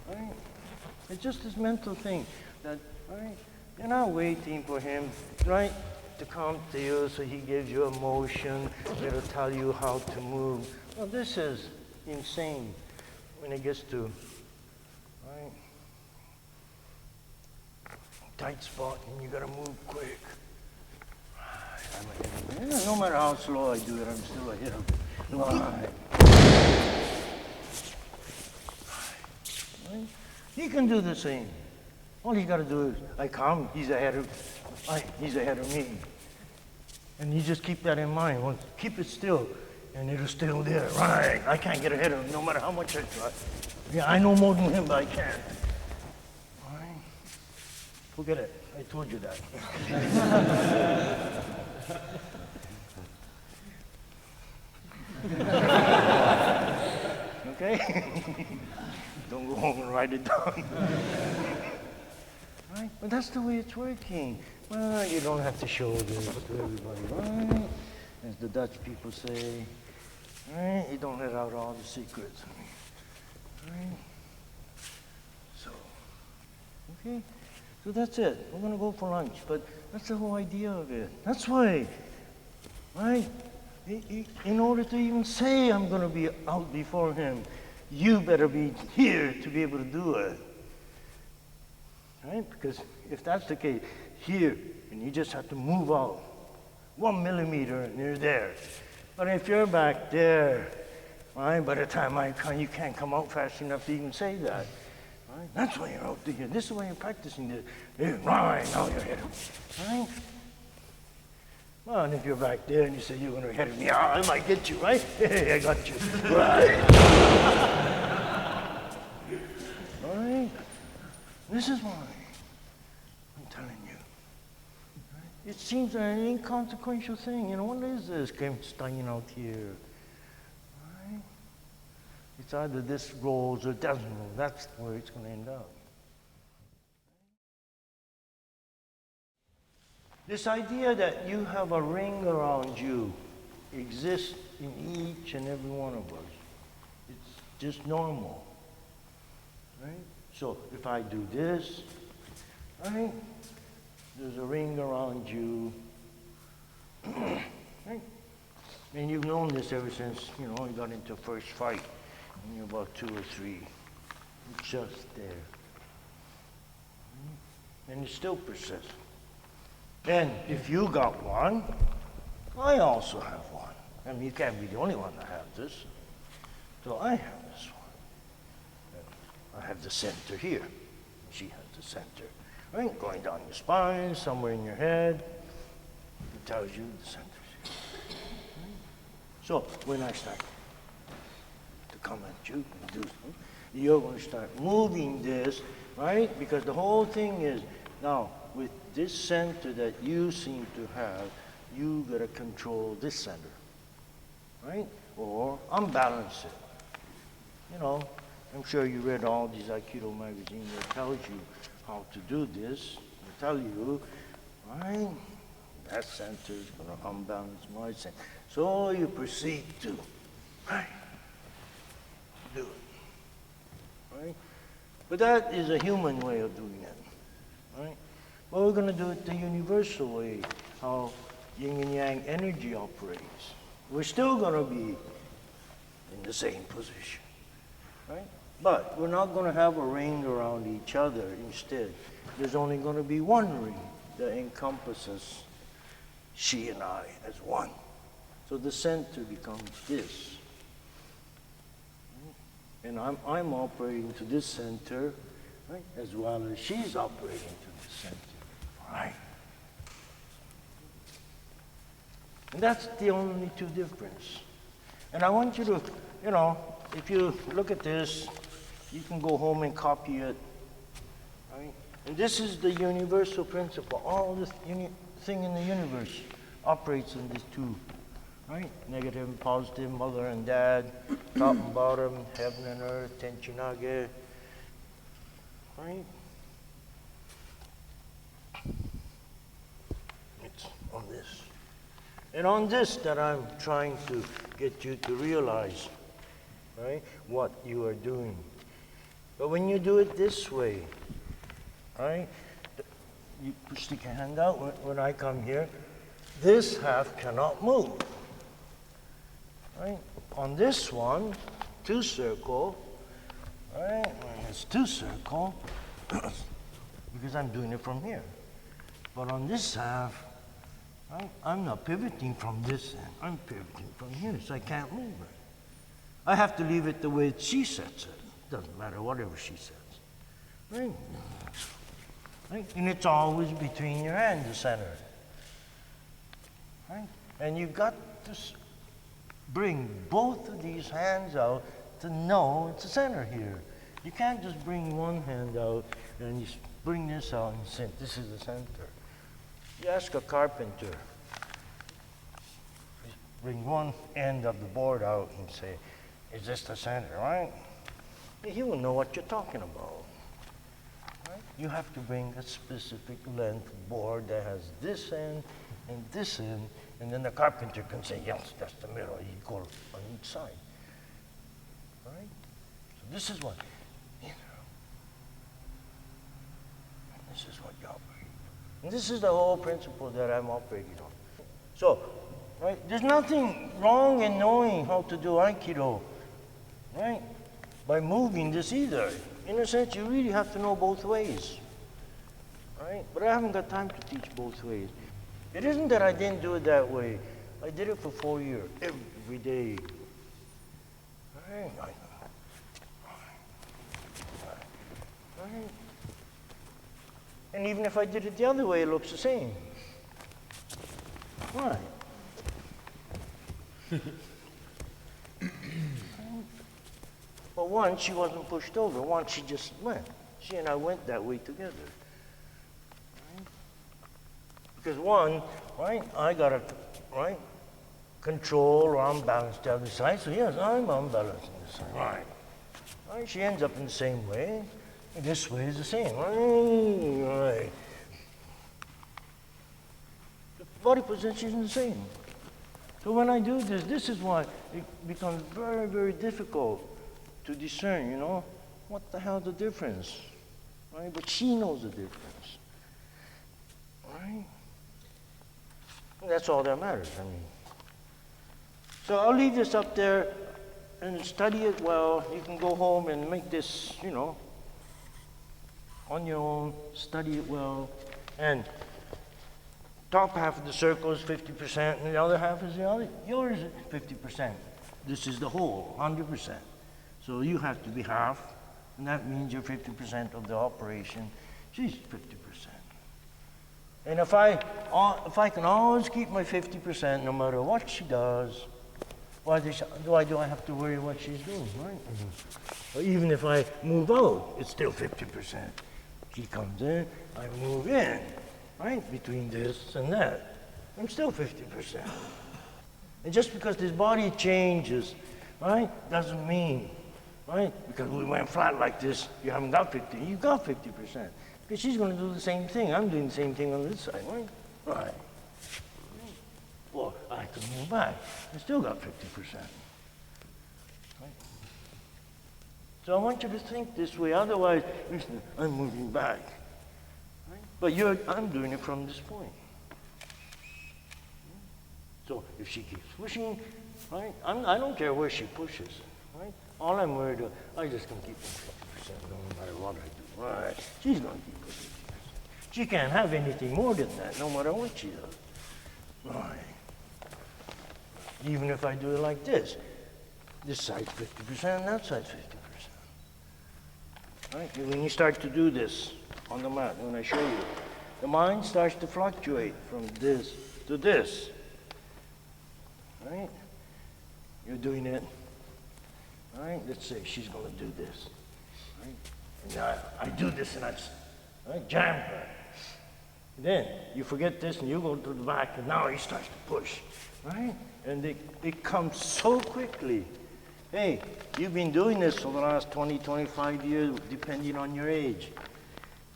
Right? It's just this mental thing that, right, you're not waiting for him, right, to come to you so he gives you a motion, it'll tell you how to move. Well, this is insane when it gets to, right, tight spot and you got to move quick. I'm ahead of him. No matter how slow I do it, I'm still ahead of him. Right. Right? He can do the same. All he got to do is, I come, he's ahead of me. And you just keep that in mind. Well, keep it still, and it'll still there. Right, I can't get ahead of him no matter how much I try. Yeah, I know more than him, but I can't. All right? Forget it. I told you that. Okay? Don't go home and write it down. Right? But that's the way it's working. Well, you don't have to show this to everybody, right? As the Dutch people say, right? You don't let out all the secrets, right? So, okay? So that's it. We're going to go for lunch, but that's the whole idea of it. That's why, right? In order to even say I'm going to be out before him, you better be here to be able to do it. Right? Because if that's the case, here, and you just have to move out 1 millimeter and you're there. But if you're back there, right, by the time I come, you can't come out fast enough to even say that. Right? That's why you're out here. This is why you're practicing this. Right, now you're ahead of me. Right? Well, and if you're back there and you say you're going to ahead of me, I might get you, right? Hey, I got you. Right. Right? This is why I'm telling you. Right? It seems an inconsequential thing. You know, what is this game staying out here? Right? It's either this rolls or doesn't roll. That's where it's going to end up. This idea that you have a ring around you exists in each and every one of us. It's just normal, right? So if I do this, right, there's a ring around you, right? And you've known this ever since, you know, you got into first fight when you're about 2 or 3. It's just there. And it still persists. And if you got one, I also have one. I mean, you can't be the only one that has this. So I have this one. I have the center here. She has the center. Right? Going down your spine, somewhere in your head. It tells you the center's here. Right? So when I start to come at you and do something, you're going to start moving this, right? Because the whole thing is, now, with this center that you seem to have, you got to control this center, right? Or unbalance it. You know, I'm sure you read all these Aikido magazines that tells you how to do this. They tell you, right, that center is going to unbalance my center. So you proceed to, right, do it, right? But that is a human way of doing it, right? Well, we're going to do it the universal way, how yin and yang energy operates. We're still going to be in the same position, right? But we're not going to have a ring around each other. Instead, there's only going to be one ring that encompasses she and I as one. So the center becomes this. And I'm operating to this center, right? As well as she's operating to this center. Right. And that's the only two difference. And I want you to, you know, if you look at this, you can go home and copy it. Right? And this is the universal principle. All this thing in the universe operates in these two. Right? Negative and positive, mother and dad, top and bottom, heaven and earth, tenchinage, right? It's on this. And on this that I'm trying to get you to realize, right, what you are doing. But when you do it this way, right, you stick your hand out when I come here, this half cannot move, right? On this one, two circle, right, when it's two circle, because I'm doing it from here. But on this half, right, I'm not pivoting from this end, I'm pivoting from here, so I can't move it. I have to leave it the way she sets it. Doesn't matter, whatever she says. Right? Right? And it's always between your hands, the center. Right? And you've got to bring both of these hands out to know it's the center here. You can't just bring one hand out and you bring this out and say, this is the center. You ask a carpenter, bring one end of the board out and say, is this the center, right? He will know what you're talking about. Right? You have to bring a specific length board that has this end and this end, and then the carpenter can say, yes, that's the middle, equal on each side. Right? So this is what, and this is what you operate. And this is the whole principle that I'm operating on. So, right, there's nothing wrong in knowing how to do Aikido, right? By moving this either. In a sense, you really have to know both ways, right? But I haven't got time to teach both ways. It isn't that I didn't do it that way. I did it for 4 years, every day. Right? Right? And even if I did it the other way, it looks the same. Why? But once she wasn't pushed over, once she just went. She and I went that way together. Right? Because one, right, I got to, right, control or unbalance the other side. So yes, I'm unbalancing this side. Right. Right? She ends up in the same way. And this way is the same. Right. The body position is the same. So when I do this, this is why it becomes very, very difficult to discern, you know, what the hell the difference, right? But she knows the difference, right? And that's all that matters, I mean. So I'll leave this up there and study it well. You can go home and make this, you know, on your own, study it well, and top half of the circle is 50%, and the other half is the other. Yours is 50%. This is the whole, 100%. So you have to be half, and that means you're 50% of the operation. She's 50%. And if I can always keep my 50%, no matter what she does, why do I have to worry what she's doing, right? Mm-hmm. Or even if I move out, it's still 50%. She comes in, I move in, right? Between this and that, I'm still 50%. And just because this body changes, right, doesn't mean, right, because we went flat like this, you haven't got 50, you got 50%. Because she's going to do the same thing. I'm doing the same thing on this side, right? Right. Well, I can move back. I still got 50%. Right? So I want you to think this way. Otherwise, listen, I'm moving back. Right? But I'm doing it from this point. So if she keeps pushing, right, I don't care where she pushes, right? All I'm worried about, I just can keep 50% no matter what I do. Right? She's going to keep pushing. She can't have anything more than that, no matter what she does. Right? Even if I do it like this side's 50%, that side's 50%. Right? And when you start to do this on the mat, when I show you, the mind starts to fluctuate from this to this. Right? You're doing it. Right? Let's say she's going to do this. Right? And I do this and I jam her. Then you forget this and you go to the back and now he starts to push. Right? And it comes so quickly. Hey, you've been doing this for the last 20, 25 years, depending on your age.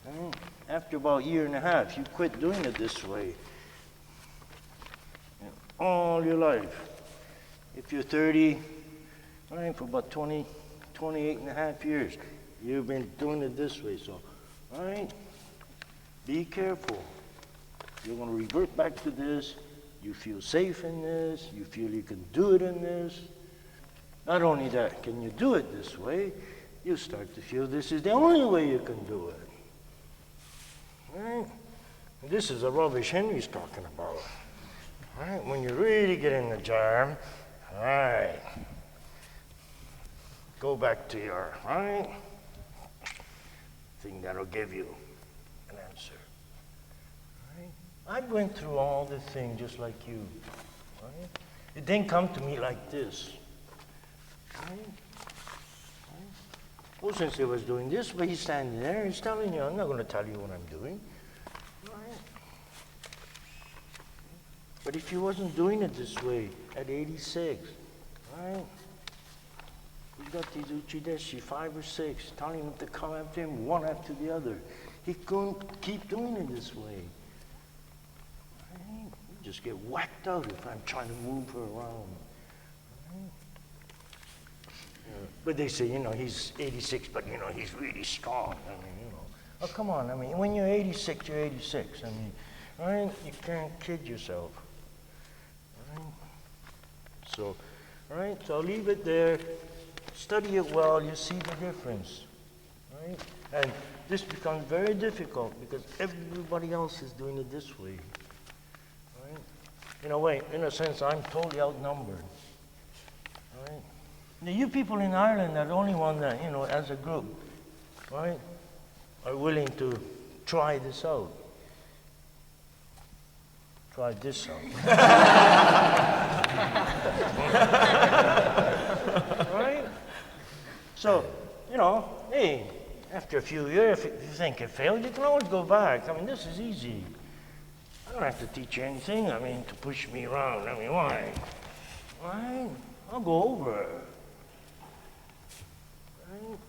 Right? After about a year and a half, you quit doing it this way. And all your life. If you're 30, right, for about 28 and a half years, you've been doing it this way. So, right, be careful. You're going to revert back to this. You feel safe in this. You feel you can do it in this. Not only that, can you do it this way, you start to feel this is the only way you can do it. Right? This is the rubbish Henry's talking about. Right? When you really get in the jam, right, go back to your, right, thing that'll give you an answer. Right? I went through all the thing just like you. Right? It didn't come to me like this. Right? Oh, Sensei was doing this, but he's standing there, he's telling you, I'm not going to tell you what I'm doing. Right? But if he wasn't doing it this way at 86, right? He's got these uchideshi, 5 or 6, telling him to come after him, one after the other. He couldn't keep doing it this way. Right? You just get whacked out if I'm trying to move her around. Right? But they say, he's 86, but, he's really strong. I mean, Oh, come on. I mean, when you're 86, you're 86. I mean, right? You can't kid yourself. Right? So, right? So I'll leave it there. Study it well. You see the difference. Right? And this becomes very difficult because everybody else is doing it this way. Right? In a way, in a sense, I'm totally outnumbered. Right? Now, you people in Ireland are the only one that, as a group, right, are willing to try this out. Try this out. Right? So, hey, after a few years, if you think it failed, you can always go back. I mean, this is easy. I don't have to teach you anything, to push me around. I mean, why? Right? I'll go over. Right?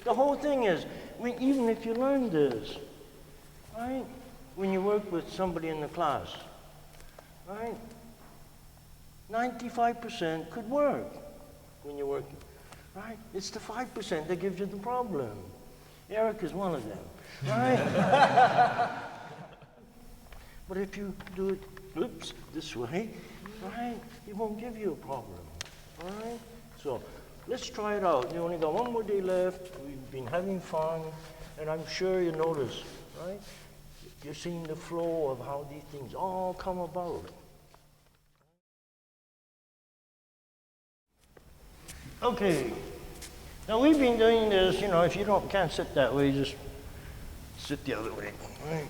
The whole thing is, even if you learn this, right? When you work with somebody in the class, right? 95% could work when you're working, right? It's the 5% that gives you the problem. Eric is one of them, right? But if you do it, this way, right? It won't give you a problem, right? So let's try it out. You only got one more day left. We've been having fun, and I'm sure you notice, right? You're seeing the flow of how these things all come about. Okay. Now we've been doing this, if you can't sit that way, just sit the other way, right?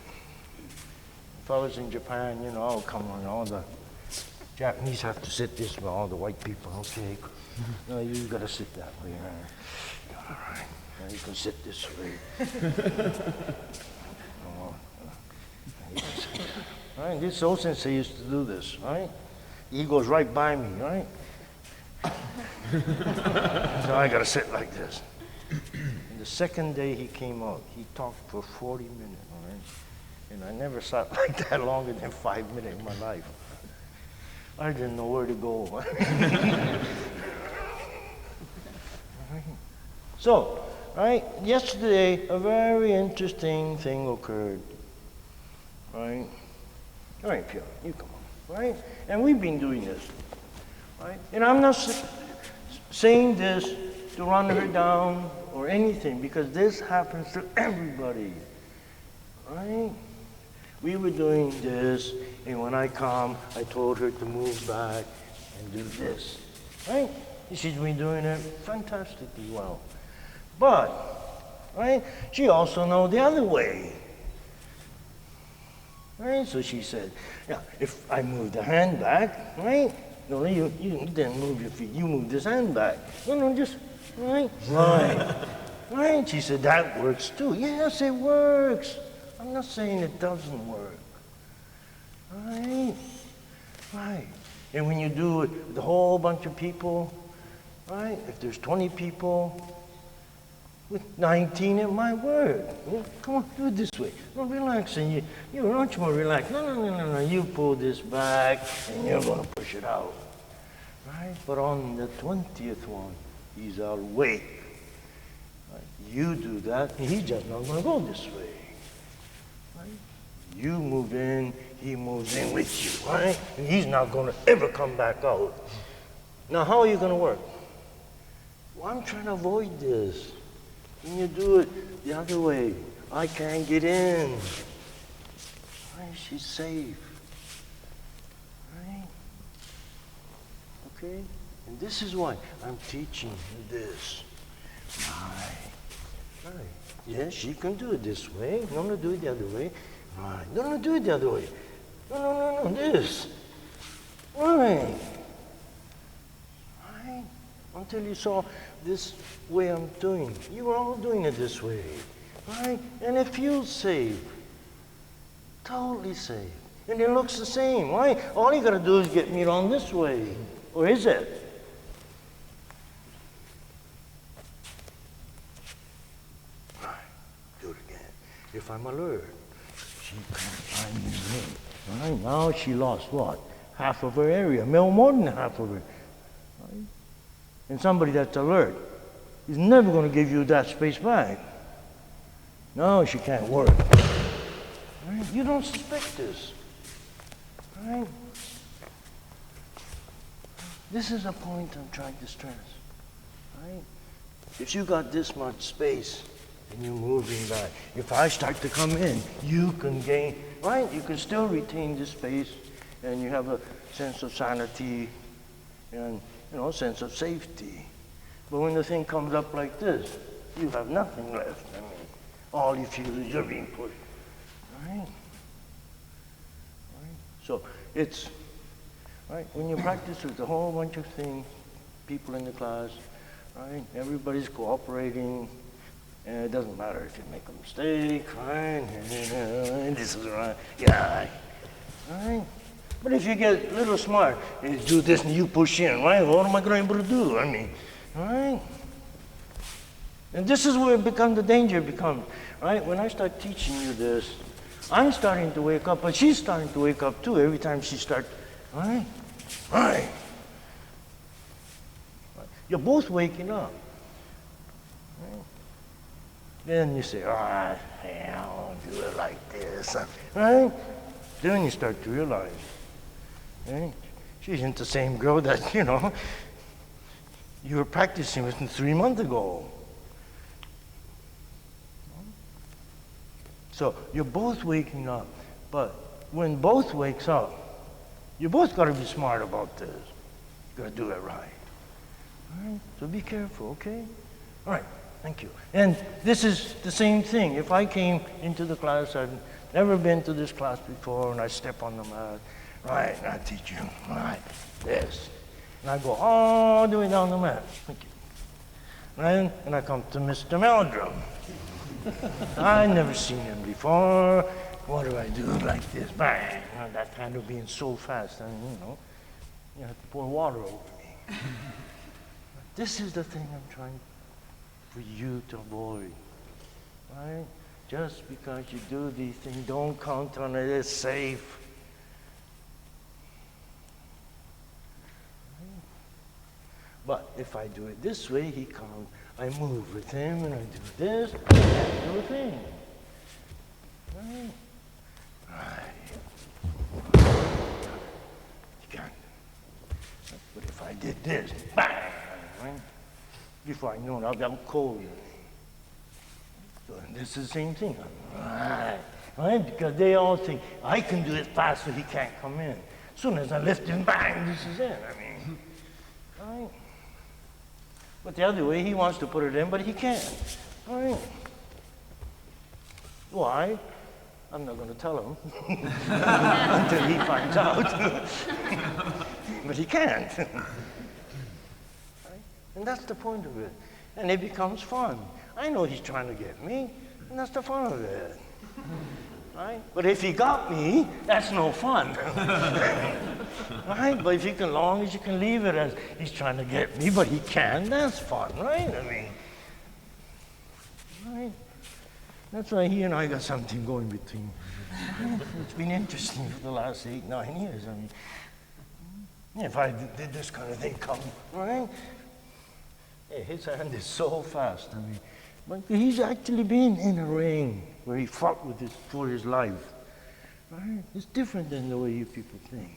If I was in Japan, oh, come on, all the Japanese have to sit this way, all the white people, okay. No, you gotta sit that way, right? All right, now you can sit this way. Right, this old Sensei used to do this, right? He goes right by me, right? So I gotta sit like this. And the second day he came out, he talked for 40 minutes, all right? And I never sat like that longer than 5 minutes in my life. I didn't know where to go. So, right, yesterday a very interesting thing occurred. Right? All right, Pure, you come on, right? And we've been doing this, right? And I'm not saying this to run her down or anything, because this happens to everybody, right? We were doing this, and when I come, I told her to move back and do this, right? She's been doing it fantastically well. But, right, she also knows the other way. Right? So she said, yeah, if I move the hand back, right? No, you didn't move your feet, you moved this hand back. No, just, right? Right. Right? She said, that works too. Yes, it works. I'm not saying it doesn't work. Right? Right. And when you do it with a whole bunch of people, right? If there's 20 people, With 19 at my word. Well, come on, do it this way. No, relax, and you're much more relaxed. No. You pull this back, and you're going to push it out. Right? But on the 20th one, he's awake. Right? You do that, and he's just not going to go this way. Right? You move in, he moves in with you, right? And he's not going to ever come back out. Now, how are you going to work? Well, I'm trying to avoid this. When you do it the other way, I can't get in. Right? She's safe. Right? Okay? And this is why I'm teaching you this. Right. Yes, she can do it this way. No, do it the other way. Right. No, do it the other way. No, this. Right. Right. Until you saw this way I'm doing. You were all doing it this way. Right? And it feels safe. Totally safe. And it looks the same. Right? All you got to do is get me on this way. Or is it? Right. Do it again. If I'm alert, she can't find me. Right? Now she lost what? Half of her area. More than half of her. Right? And somebody that's alert is never going to give you that space back. No, she can't work. Right? You don't suspect this. Right? This is a point I'm trying to stress. Right? If you got this much space and you're moving back, if I start to come in, you can gain, right? You can still retain this space and you have a sense of sanity and sense of safety. But when the thing comes up like this, you have nothing left. I mean, all you feel is you're being pushed. Right? So it's, right, when you practice with a whole bunch of things, people in the class, right, everybody's cooperating, and it doesn't matter if you make a mistake, right, and this is right, yeah, right. But if you get a little smart, you do this and you push in, right? What am I going to be able to do? I mean, right? And this is where the danger becomes, right? When I start teaching you this, I'm starting to wake up, but she's starting to wake up too every time she starts, right? Right. You're both waking up. Right? Then you say, I don't do it like this, right? Then you start to realize, right? She isn't the same girl that, you were practicing with 3 months ago. So you're both waking up, but when both wakes up, you both got to be smart about this. You got to do it right. All right? So be careful, okay? All right, thank you. And this is the same thing. If I came into the class, I've never been to this class before, and I step on the mat, right, and I teach you, right, this. And I go all the way down the mat. Thank you. Right? And I come to Mr. Meldrum. I've never seen him before. What do I do like this? Bang! That handle being so fast, and you have to pour water over me. This is the thing I'm trying for you to avoid, right? Just because you do these things, don't count on it as safe. Right? But if I do it this way, he comes. I move with him, and I do this, I can't do a thing. Right? Right. You can't. But if I did this, bang! Right? Before I know it, I'm cold. So this is the same thing. Right? Right? Because they all think, I can do it fast so he can't come in. As soon as I lift him, bang, this is it. I mean, right? But the other way, he wants to put it in, but he can't. All right. Why? I'm not going to tell him until he finds out. But he can't. Right? And that's the point of it. And it becomes fun. I know he's trying to get me, and that's the fun of it. Right? But if he got me, that's no fun. Right? But if you can, long as you can leave it as he's trying to get me, but he can, that's fun, right? I mean, That's why he and I got something going between. It's been interesting for the last 8, 9 years. I mean, if I did this kind of thing come, right? Hey, his hand is so fast. I mean, but he's actually been in a ring where he fought for his life. Right? It's different than the way you people think.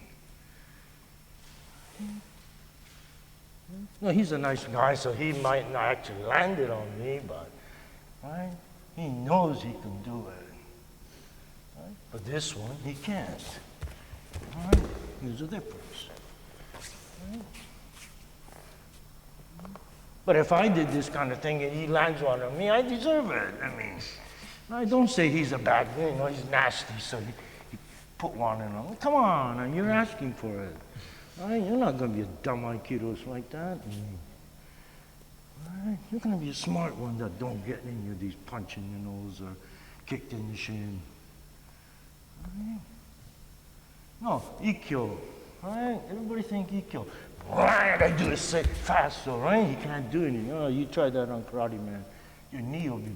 No, he's a nice guy, so he might not actually land it on me, but right? He knows he can do it. Right? But this one, he can't. Right? There's a difference. Right? But if I did this kind of thing and he lands one on me, I deserve it. I mean, I don't say he's a bad guy, you know, he's nasty, so he put one in him. Come on, and you're asking for it. Right? You're not going to be a dumb Aikido like that. Right? You're going to be a smart one that don't get in you these punch in the nose or kicked in the shin. Right? No, Ikkyo. Right? Everybody think Ikkyo. Right, I do it fast, so right? You can't do anything. Oh, you try that on karate, man. Your knee will be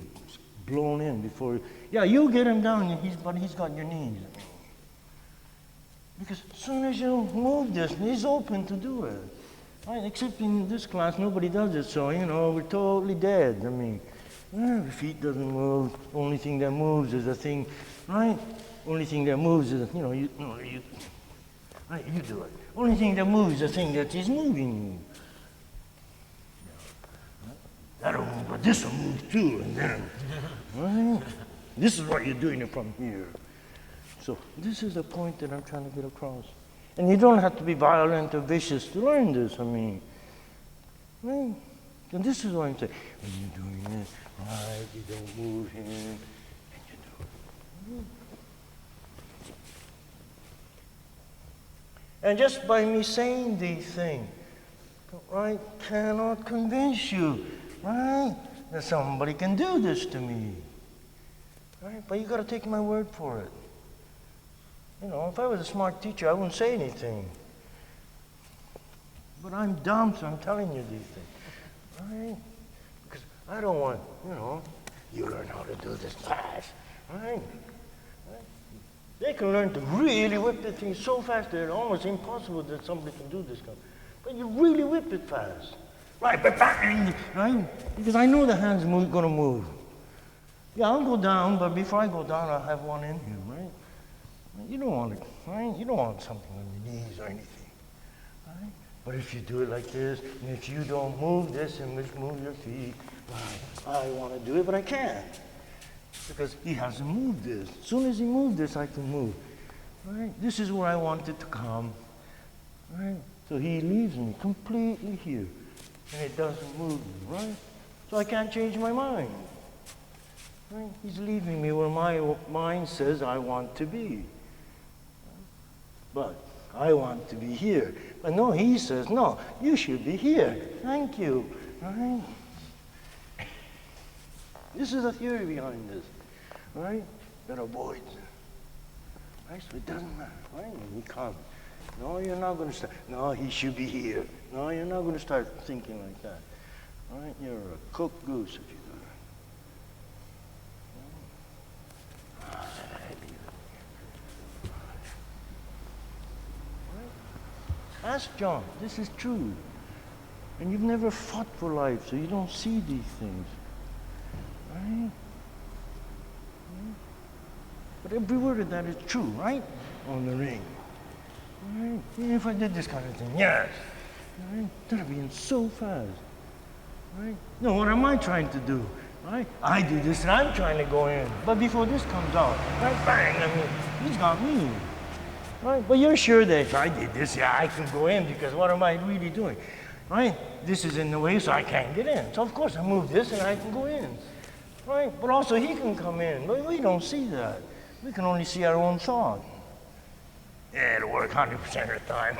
blown in before. Yeah, you get him down, but he's got your knees. Because as soon as you move this, he's open to do it. Right? Except in this class, nobody does it, so, you know, we're totally dead. I mean, the feet doesn't move. Only thing that moves is the thing, right? Only thing that moves is, you right, you do it. Only thing that moves is the thing that is moving you. That'll move, but this will move too, and then, right? This is what you're doing it from here. So this is the point that I'm trying to get across. And you don't have to be violent or vicious to learn this, I mean. Right? And this is what I'm saying. When you're doing it, right, you don't move him, and you do it. And just by me saying these things, right, cannot convince you, right, that somebody can do this to me. Right? But you got to take my word for it. You know, if I was a smart teacher, I wouldn't say anything. But I'm dumb, so I'm telling you these things. Right? Because I don't want, you learn how to do this fast. Right? They can learn to really whip the thing so fast that it's almost impossible that somebody can do this kind. But you really whip it fast. Right, but bang! Right? Because I know the hand's going to move. Yeah, I'll go down, but before I go down, I'll have one in here, right? You don't want it, right? You don't want something on your knees or anything, right? But if you do it like this, and if you don't move this and just move your feet, right, I want to do it, but I can't. Because he hasn't moved this. As soon as he moved this, I can move. Right? This is where I wanted to come. Right? So he leaves me completely here. And it doesn't move me, right? So I can't change my mind. Right? He's leaving me where my mind says I want to be. But I want to be here. But no, he says, no, you should be here. Thank you. Right? This is the theory behind this, right? That avoids it. Right? So it doesn't matter, right? When he comes, no, you're not going to start. No, he should be here. No, you're not going to start thinking like that. Right? You're a cooked goose if you do that. Right? Ask John. This is true. And you've never fought for life, so you don't see these things. Right? But every word of that is true, right? On the ring. Right? Yeah, if I did this kind of thing, yes. Right? That'd be in so fast. Right? No, what am I trying to do? Right? I do this and I'm trying to go in. But before this comes out, right? Bang! I mean, he's got me. Right? But you're sure that if I did this, yeah, I can go in because what am I really doing? Right? This is in the way, so I can't get in. So of course I move this and I can go in. Right? But also he can come in. But we don't see that. We can only see our own thought. Yeah, it'll work 100% of the time.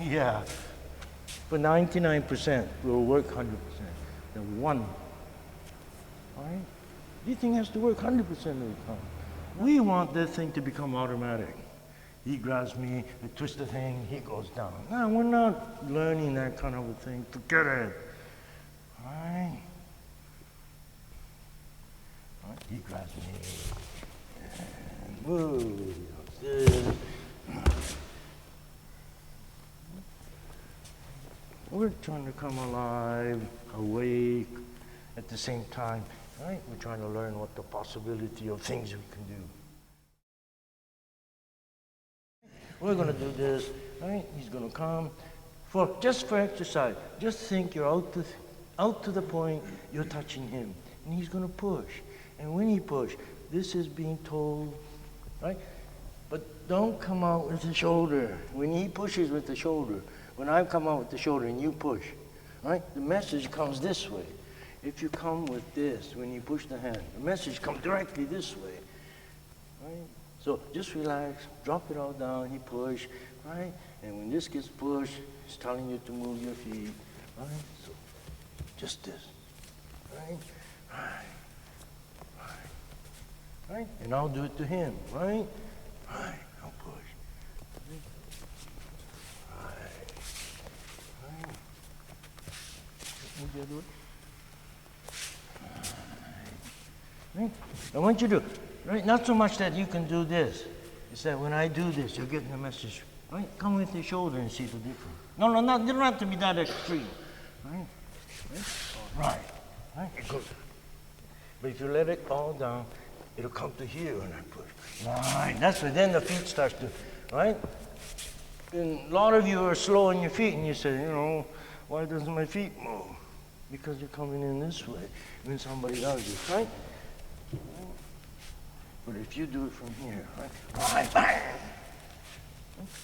Yeah. But 99% will work 100%. The one. Right? This thing has to work 100% of the time. We want this thing to become automatic. He grabs me, I twist the thing, he goes down. No, we're not learning that kind of a thing. Forget it. Right? Right? He grabs me. And woo, this. We're trying to come alive, awake, at the same time, right? We're trying to learn what the possibility of things we can do. We're going to do this, right? He's going to come just for exercise. Just think you're out to the point you're touching him, and he's going to push. And when he pushes, this is being told, right? But don't come out with the shoulder. When he pushes with the shoulder, when I come out with the shoulder and you push, right? The message comes this way. If you come with this, when you push the hand, the message comes directly this way, right? So just relax, drop it all down, you push, right? And when this gets pushed, it's telling you to move your feet, right? So just this, right? Right? And I'll do it to him, right? Right, I'll push. Right. Move the other way. Right. I want you to, right? Not so much that you can do this. It's that when I do this, you're getting the message. Right? Come with your shoulder and see the difference. No, you don't have to be that extreme. Right? Right. Right? Good. But if you let it all down, it'll come to here when I push. Right. That's when then the feet starts to, right? And a lot of you are slow on your feet and you say, why doesn't my feet move? Because you're coming in this way when somebody does it, right? But if you do it from here, right? Bang!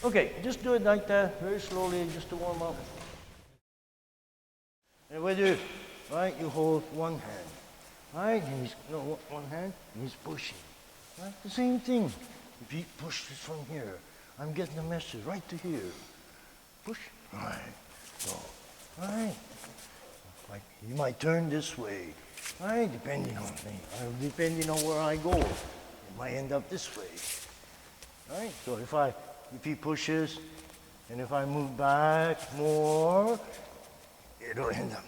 Okay, just do it like that, very slowly, just to warm up. And whether, right, you hold one hand, right? And one hand, and he's pushing. Right? The same thing. If he pushes from here, I'm getting the message right to here. Push. Right. So, right. Like you might turn this way. Right, depending on me. Depending on where I go, it might end up this way. Right? So if he pushes, and if I move back more, it'll end up.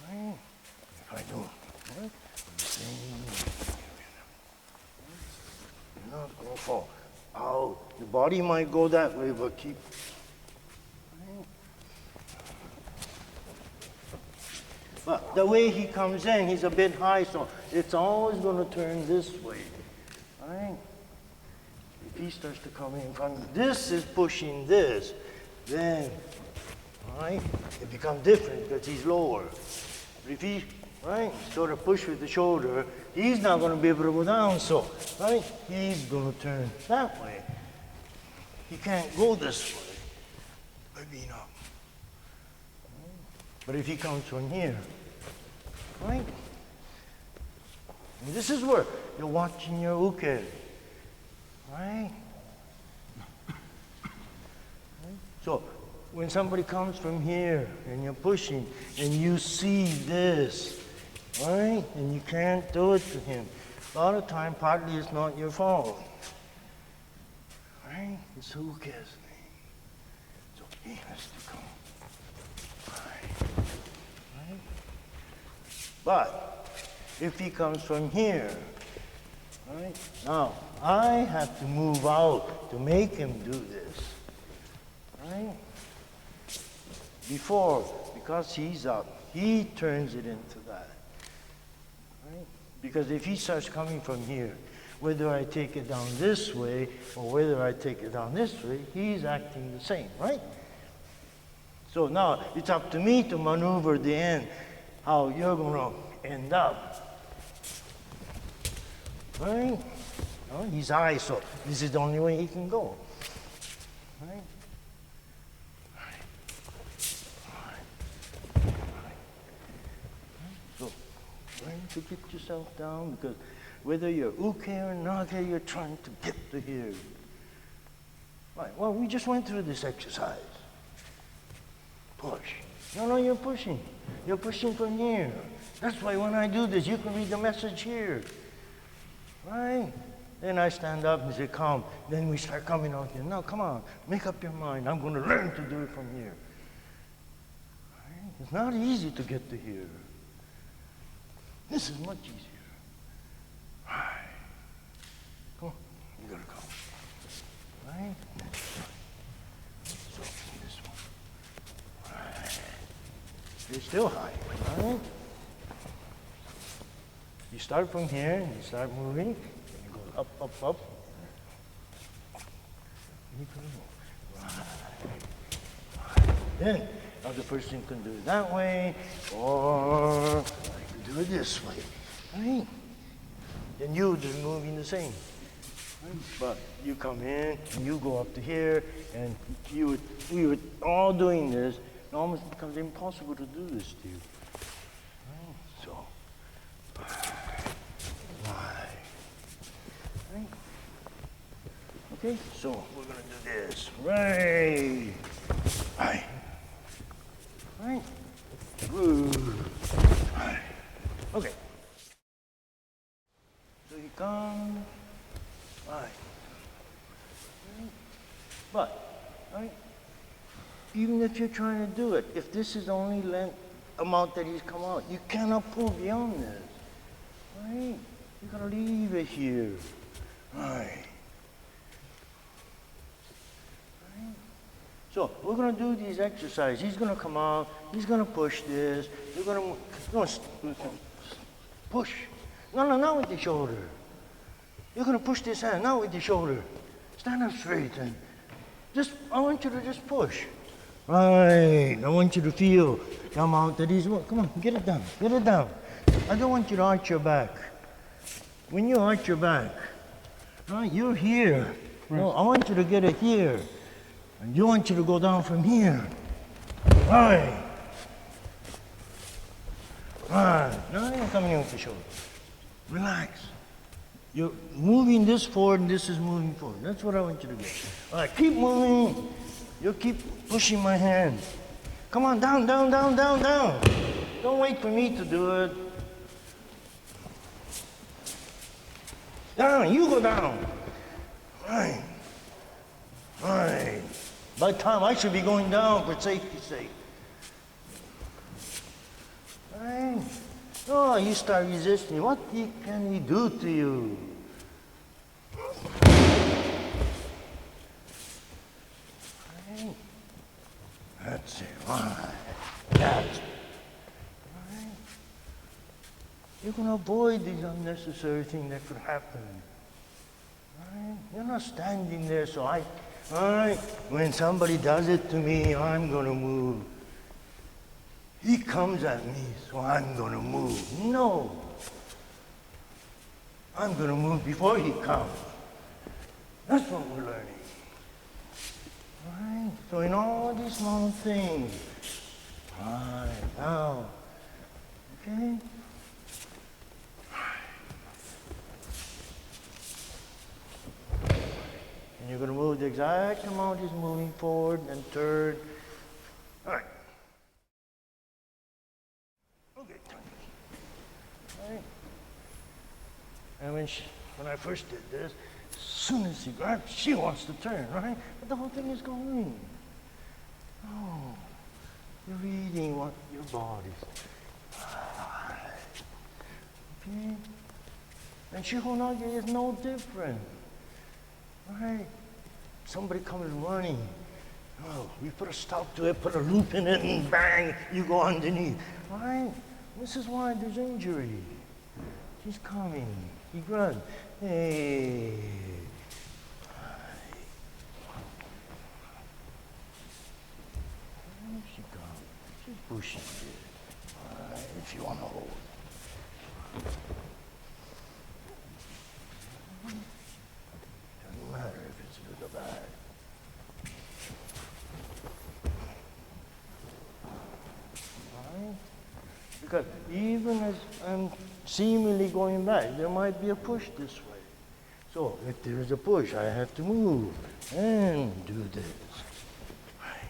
Right? If I do, right? You're not gonna fall. Oh, the body might go that way, but keep. But the way he comes in, he's a bit high, so it's always going to turn this way, right? If he starts to come in from this is pushing this, then, right, it becomes different because he's lower. But if he, right, sort of push with the shoulder, he's not going to be able to go down, so, right, he's going to turn that way. He can't go this way by being up. But if he comes from here, right? And this is where you're watching your uke, right? So when somebody comes from here and you're pushing and you see this, right? And you can't do it to him. A lot of time, partly it's not your fault, right? It's the uke's thing. So he has to come. But if he comes from here, right? Now, I have to move out to make him do this, right? Before, because he's up, he turns it into that, right? Because if he starts coming from here, whether I take it down this way or whether I take it down this way, he's acting the same, right? So now it's up to me to maneuver the end, how you're going to end up. Right? Oh, he's high, so this is the only way he can go. Right? So, learn to get yourself down, because whether you're uke or nage, you're trying to get to here. Right, well, we just went through this exercise. Push. No, you're pushing. You're pushing from here. That's why when I do this, you can read the message here. Right? Then I stand up and say, come. Then we start coming out here. No, come on. Make up your mind. I'm going to learn to do it from here. Right? It's not easy to get to here. This is much easier. Stay still high. Right? You start from here, and you start moving, and you go up, up, up. You can move. Right. Then, the person can do it that way, or you can do it this way. Right? Then you just moving the same. Right? But you come in, and you go up to here, and we were all doing this. It almost becomes impossible to do this to you. Right? So. Right. Okay, so we're gonna do this. Right. Right. Right. Ooh. Right. Okay. So you come. Right. Right. But, right. Even if you're trying to do it, if this is the only length amount that he's come out, you cannot pull beyond this. Right? You gotta leave it here. Right. Right. So we're gonna do these exercises. He's gonna come out. He's gonna push this. You're gonna push. No, not with the shoulder. You're gonna push this hand, not with the shoulder. Stand up straight and I want you to just push. Right. I want you to feel the amount that he's. Come on, get it down. Get it down. I don't want you to arch your back. When you arch your back, right, you're here. Right. No, I want you to get it here. And you want you to go down from here. Right. Right. Now you're coming in with the shoulder. Relax. You're moving this forward and this is moving forward. That's what I want you to get. All right, keep moving. You keep pushing my hand. Come on, down, down, down, down, down. Don't wait for me to do it. Down, you go down. Right. Right. By the time I should be going down for safety's sake. Right. Oh, you start resisting. What can he do to you? Right. That's it. Right. That's it. Right. You can avoid these unnecessary things that could happen. Right? You're not standing there, so all right, when somebody does it to me, I'm going to move. He comes at me, so I'm going to move. No. I'm going to move before he comes. That's what we're learning. Right? So in all these small things, right, now, okay? And you're going to move the exact amount he's moving forward and third. All right. Okay. All right. And when I first did this, as soon as he grabs, she wants to turn, right? But the whole thing is going. Oh, you're reading what your body's. Okay? And Shihonage is no different. Right? Somebody comes running. Oh, we put a stop to it, put a loop in it, and bang, you go underneath. Right? This is why there's injury. He's coming. He runs. Hey. There she comes. She's pushing it. Right, if you want to hold. Doesn't matter if it's good or bad. Right? Because even as I'm seemingly going back, there might be a push this way. So if there is a push, I have to move and do this. Right.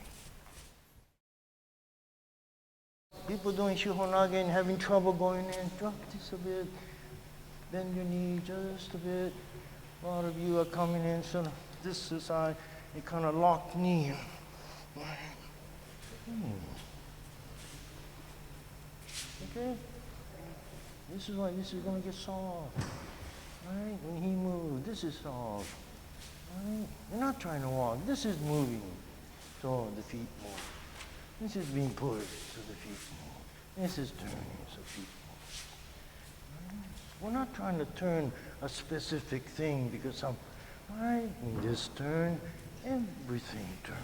People doing Shihonage and having trouble going in, drop this a bit, bend your knee just a bit. A lot of you are coming in, so this is how you kind of lock knee. Right. Okay? This is why this is going to get soft. Right? When he moves, this is soft. Right? You're not trying to walk. This is moving. So the feet move. This is being pushed to the feet. This is turning to the feet. We're not trying to turn a specific thing because right? In this turn, everything turns.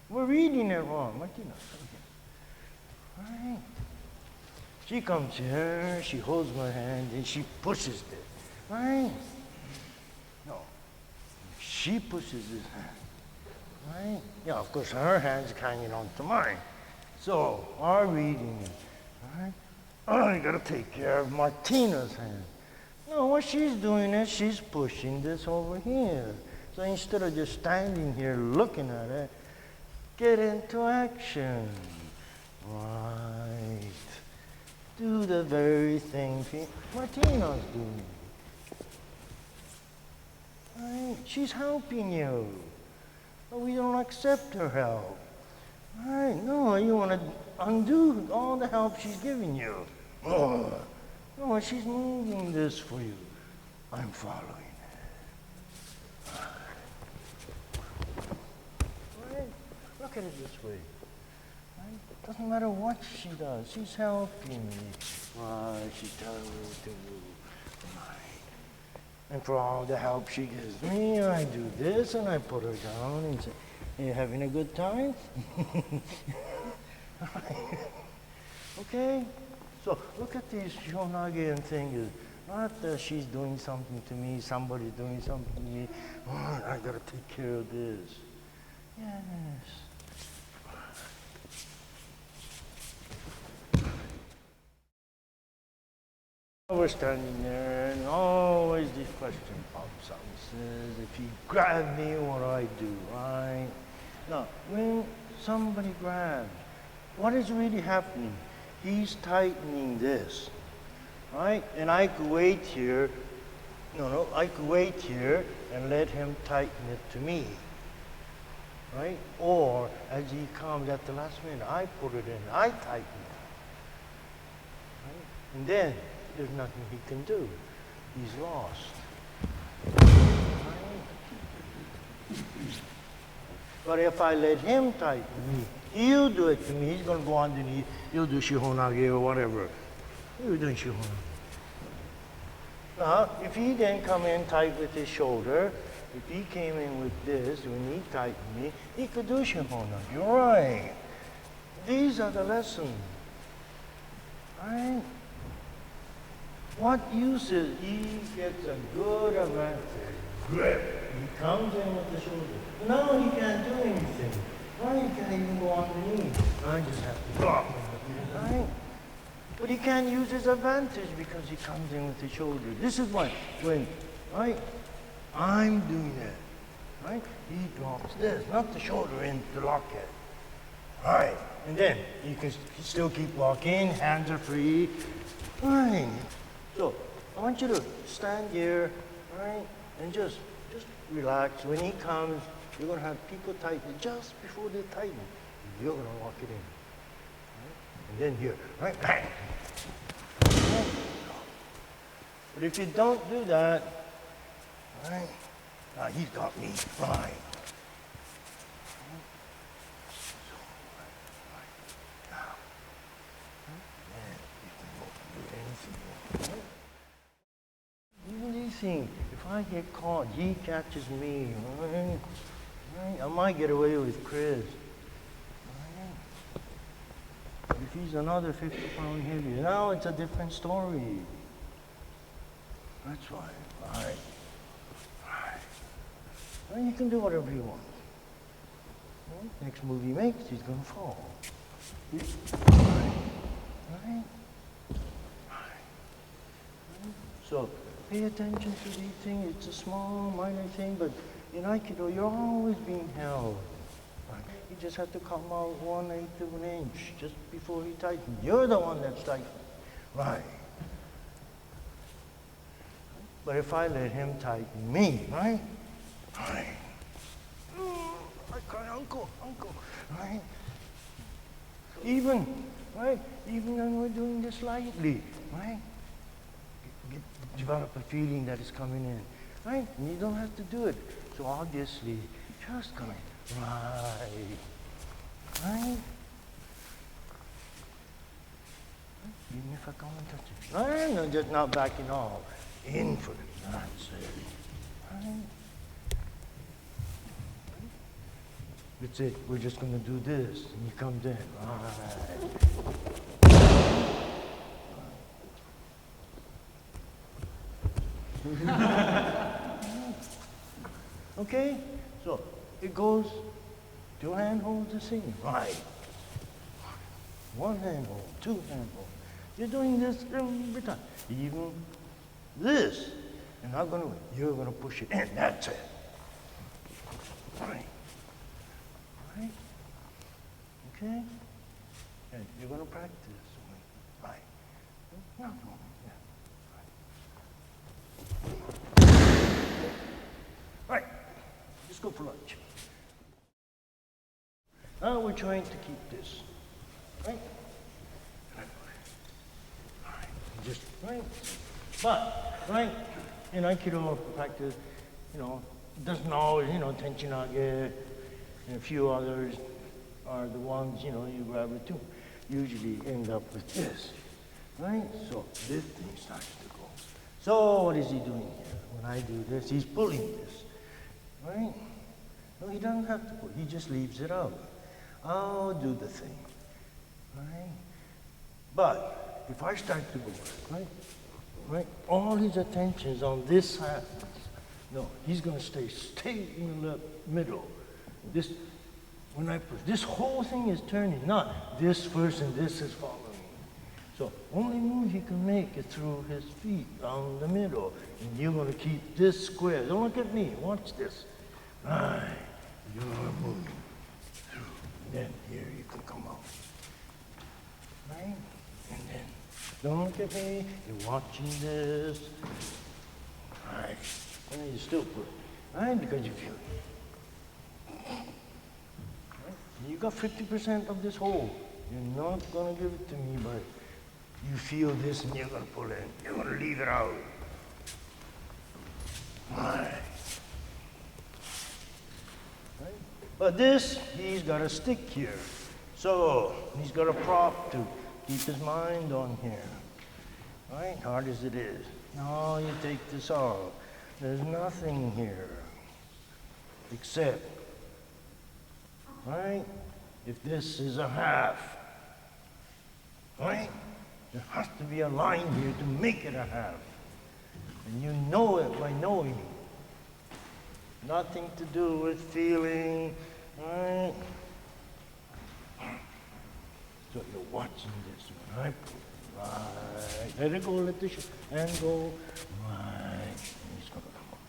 We're reading it wrong. Martina, right? She comes here, she holds my hand, and she pushes it. Right? No. She pushes his hand. Right? Yeah, of course, her hand's hanging on to mine. So, our reading is, right? Oh, you gotta take care of Martina's hand. No, what she's doing is she's pushing this over here. So instead of just standing here looking at it, get into action. Right. Do the very thing Martina's doing. Right? She's helping you. But we don't accept her help. Right? No, you want to undo all the help she's giving you. Oh, no, she's moving this for you. I'm following it. Right? Look at it this way. Right? Doesn't matter what she does, she's helping me. Right? She's telling me to move. Right? And for all the help she gives me, I do this and I put her down and say, "Are you having a good time?" Okay? So look at these shonage and things. Not that she's doing something to me, somebody's doing something to me. Oh, I gotta take care of this. Yes. We're standing there, and always this question pops up. It says, if you grab me, what do I do, right? Now, when somebody grabs, what is really happening? He's tightening this, right? And I could wait here, I could wait here and let him tighten it to me, right? Or, as he comes at the last minute, I put it in, I tighten it, right? And then, there's nothing he can do. He's lost. But if I let him tighten me, he'll do it to me. He's going to go underneath. He'll do shihonage or whatever. He'll do shihonage. Now, if he then come in tight with his shoulder, if he came in with this, when he tightened me, he could do shihonage. You're right. These are the lessons. Right? What use is he gets a good advantage. Grip. He comes in with the shoulder. Now he can't do anything. Now he can't even go underneath. I just have to drop him. Right? But he can't use his advantage because he comes in with the shoulder. This is why when I'm doing it, right? He drops this, not the shoulder in to lock it. Right. And then you can still keep walking, hands are free. Right. So I want you to stand here, right, and just relax. When he comes, you're going to have people tighten it just before they tighten. You're going to lock it in. Right? And then here, right, bang. Right? But if you don't do that, right, now he's got me, right. If I get caught, he catches me, right? I might get away with Chris. Right? If he's another 50 pound heavier, now it's a different story. That's why, right? Well, you can do whatever you want. Right? Next move he makes, he's gonna fall. Right? So, pay attention to these things. It's a small, minor thing, but in Aikido, you're always being held. Right? You just have to come out 1/8 of an inch just before he tightens. You're the one that's tightening. Right. But if I let him tighten me, right? Right. I cry, uncle, right? Even when we're doing this lightly, right? Develop a feeling that is coming in, right? And you don't have to do it. So obviously, Just going, right, right? Even if I come and touch it. Right? No, just not backing off. In for it. That's it. Right? That's it. We're just going to do this. And you come in. Right. Okay? So it goes, 2 hand holds the same. Right. 1 hand hold, 2 hand hold. You're doing this every time. Even this. And I'm going to, you're going to push it in. That's it. Right. Right? Okay? And you're going to practice. Right. No, no. Yeah. Right. Let's go for lunch. Now we're trying to keep this. Right? Right. Just, right? But, right, in Aikido practice, you know, it doesn't always, you know, Tenchinage and a few others are the ones, you know, you grab it too. Usually end up with this, right? So this thing starts to go. So what is he doing here? When I do this, he's pulling this, right? No, he doesn't have to pull, he just leaves it out. I'll do the thing, right? But if I start to go, right? All his attention is on this hand. No, he's going to stay in the middle. This, when I push, this whole thing is turning, not this first and this is following. So only move he can make is through his feet down the middle. And you're going to keep this square. Don't look at me. Watch this. Right. You're moving through. Then here you can come out. Right? And then don't look at me. You're watching this. Right. And you still put it. Right? Because you feel it. Right? You got 50% of this hole. You're not going to give it to me, but you feel this and you're going to pull it. You're going to leave it out. Right. Right? But this, he's got a stick here. So he's got a prop to keep his mind on here. Right? Hard as it is. No, you take this off. There's nothing here. Except, right? If this is a half, right? There has to be a line here to make it a half. And you know it by knowing. Nothing to do with feeling, right? So you're watching this one, right? Right. Let it go, let the hand go. Right. And he's going to come up.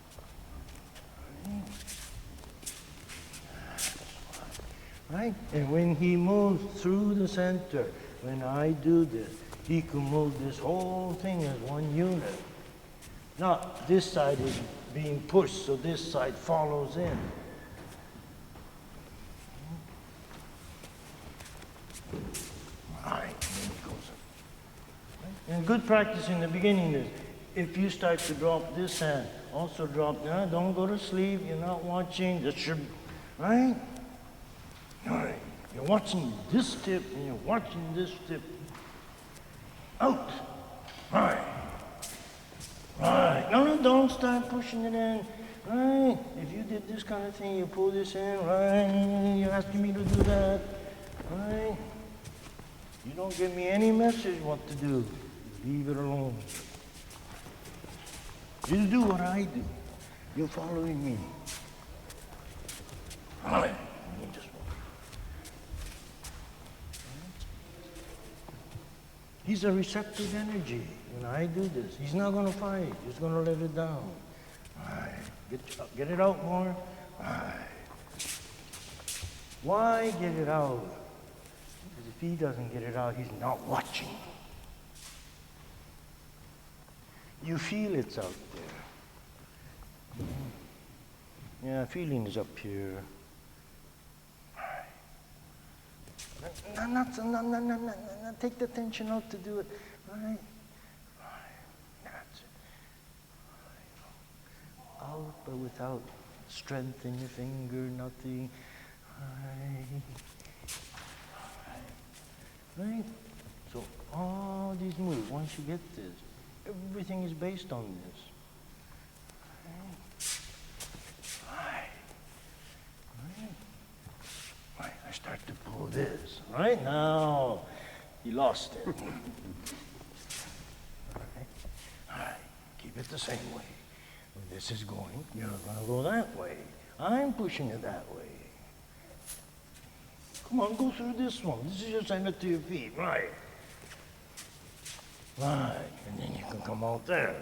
Right. Right? And when he moves through the center, when I do this, he can move this whole thing as one unit. Not this side is being pushed, so this side follows in. Right, and then he goes up. Right? And good practice in the beginning is, if you start to drop this hand, also drop down, don't go to sleep, you're not watching, this should, right? All right, you're watching this tip and you're watching this tip. Out. Right. Right. No, don't start pushing it in. Right. If you did this kind of thing, you pull this in. Right. You're asking me to do that. Right. You don't give me any message what to do. Leave it alone. You do what I do. You're following me. Right. He's a receptive energy. When I do this, he's not going to fight. He's going to let it down. Right. Get it out more. Right. Why get it out? Because if he doesn't get it out, he's not watching. You feel it's out there. Yeah, feeling is up here. No, take the tension out to do it. Right? Right. That's it. Out, but without strength in your finger, nothing. Right? So all these moves, once you get this, everything is based on this. Right. Right. I start to pull this. Right now, you lost it. Alright, keep it the same way. When this is going, you're going to go that way. I'm pushing it that way. Come on, go through this one. This is your center to your feet, right? Right, and then you can come out there.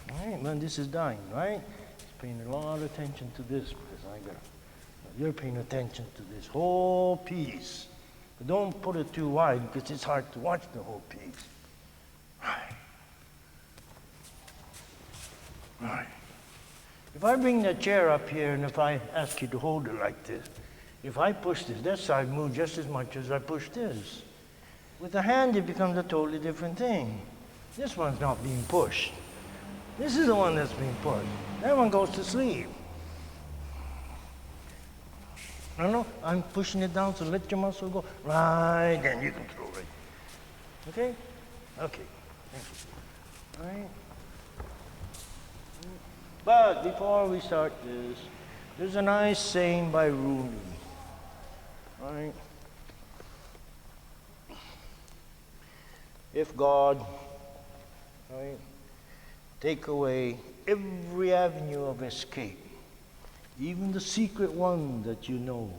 Right, when this is dying, right? He's paying a lot of attention to this because you're paying attention to this whole piece. But don't put it too wide because it's hard to watch the whole piece. Right. Right. If I bring the chair up here and if I ask you to hold it like this, if I push this side moves just as much as I push this. With the hand, it becomes a totally different thing. This one's not being pushed. This is the one that's being pushed. That one goes to sleep. No, I'm pushing it down, so let your muscle go. Right, and you can throw it. Okay? Okay. All right. But before we start this, there's a nice saying by Rumi. All right? If God, right, take away every avenue of escape, even the secret one that you know,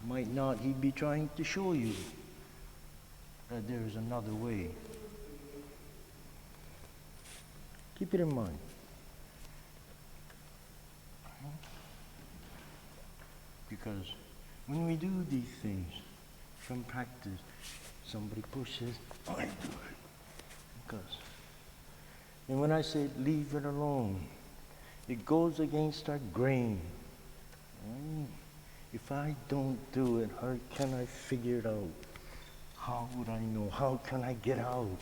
might not he be trying to show you that there is another way? Keep it in mind. Because when we do these things from practice, somebody pushes, I do it. Because, and when I say leave it alone, it goes against our grain. Right? If I don't do it, how can I figure it out? How would I know? How can I get out?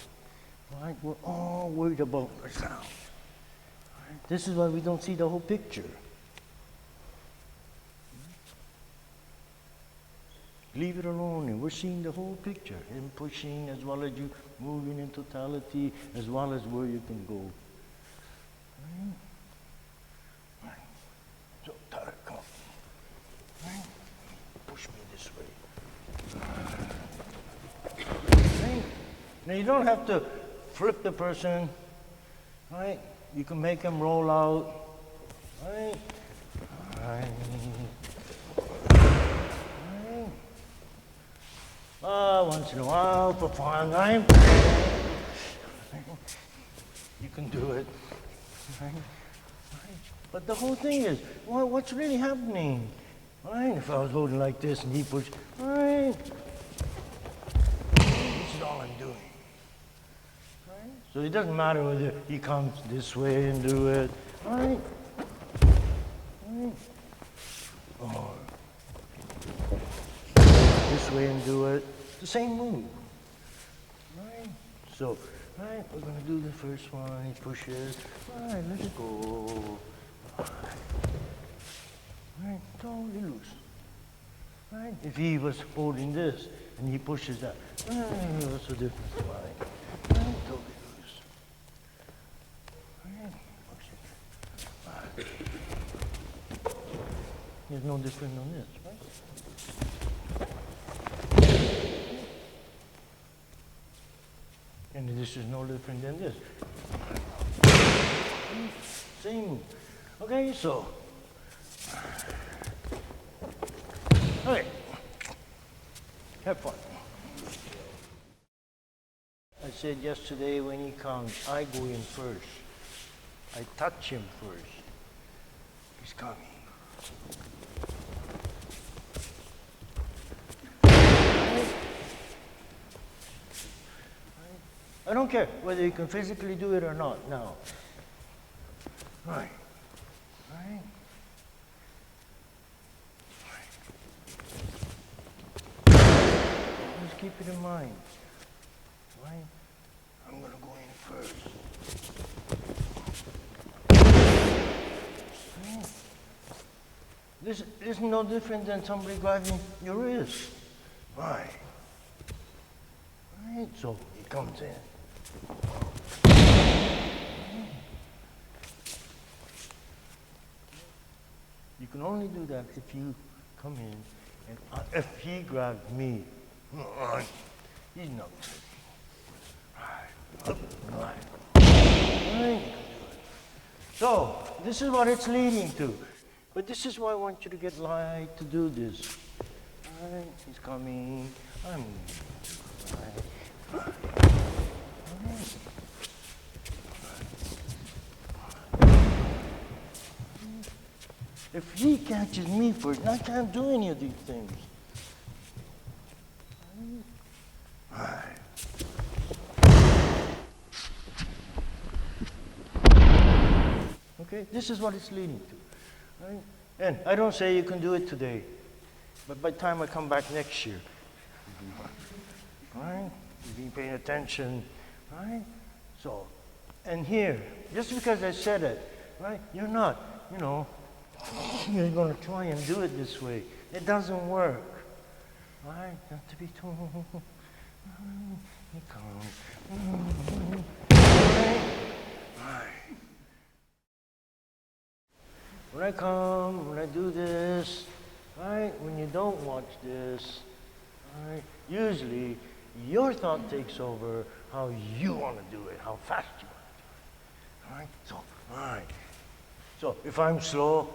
Right? We're all worried about ourselves. Right? This is why we don't see the whole picture. Leave it alone, and we're seeing the whole picture. Him pushing, as well as you moving in totality, as well as where you can go. Right? Right. So, Tara, come. Right? Push me this way. Right? Now, you don't have to flip the person. Right? You can make him roll out. Right? Right. Once in a while, for fun, right? You can do it. Right? But the whole thing is, well, what's really happening? Right? If I was holding like this and he pushed, right? This is all I'm doing. Right? So it doesn't matter whether he comes this way and do it, right? Right? Or this way and do it. The same move. Right? So, right, we're going to do the first one. He pushes. Right, let it go. Right, totally loose. Right? If he was holding this and he pushes that, right, what's the difference? Right, totally loose. Right, push it. Right. There's no difference on this, right? And this is no different than this. Same. Okay, so. Okay. Have fun. I said yesterday when he comes, I go in first. I touch him first. He's coming. I don't care whether you can physically do it or not now. Right. Right. Just keep it in mind. Right? I'm going to go in first. This is no different than somebody grabbing your wrist. Right. Right, so he comes in. You can only do that if you come in and if he grabs me, he's not taking. Right, up, right. So, this is what it's leading to. But this is why I want you to get light to do this. Right, he's coming, I'm right. If he catches me first, I can't do any of these things. Right. Okay, this is what it's leading to. Right? And I don't say you can do it today, but by the time I come back next year, right? You've been paying attention, right? So, and here, just because I said it, right? You're not, you're going to try and do it this way. It doesn't work, right? Not to be told. He comes. Right. When I come, when I do this, right? When you don't watch this, right? Usually, your thought takes over how you want to do it, how fast you want to do it. Right? So, right. So if I'm slow,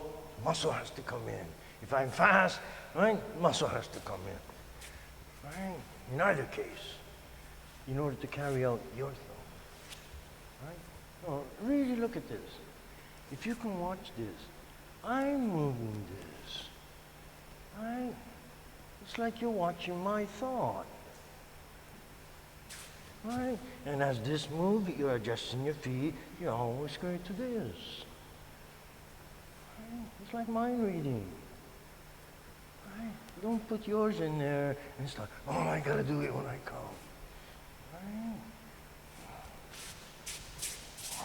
muscle has to come in. If I'm fast, right, muscle has to come in. Right? In either case, in order to carry out your thought. Right? So really look at this. If you can watch this, I'm moving this. Right? It's like you're watching my thought. Right? And as this moves, you're adjusting your feet, you're always going to this. Right? It's like mind reading. Right? Don't put yours in there and start, I gotta do it when I come. Right?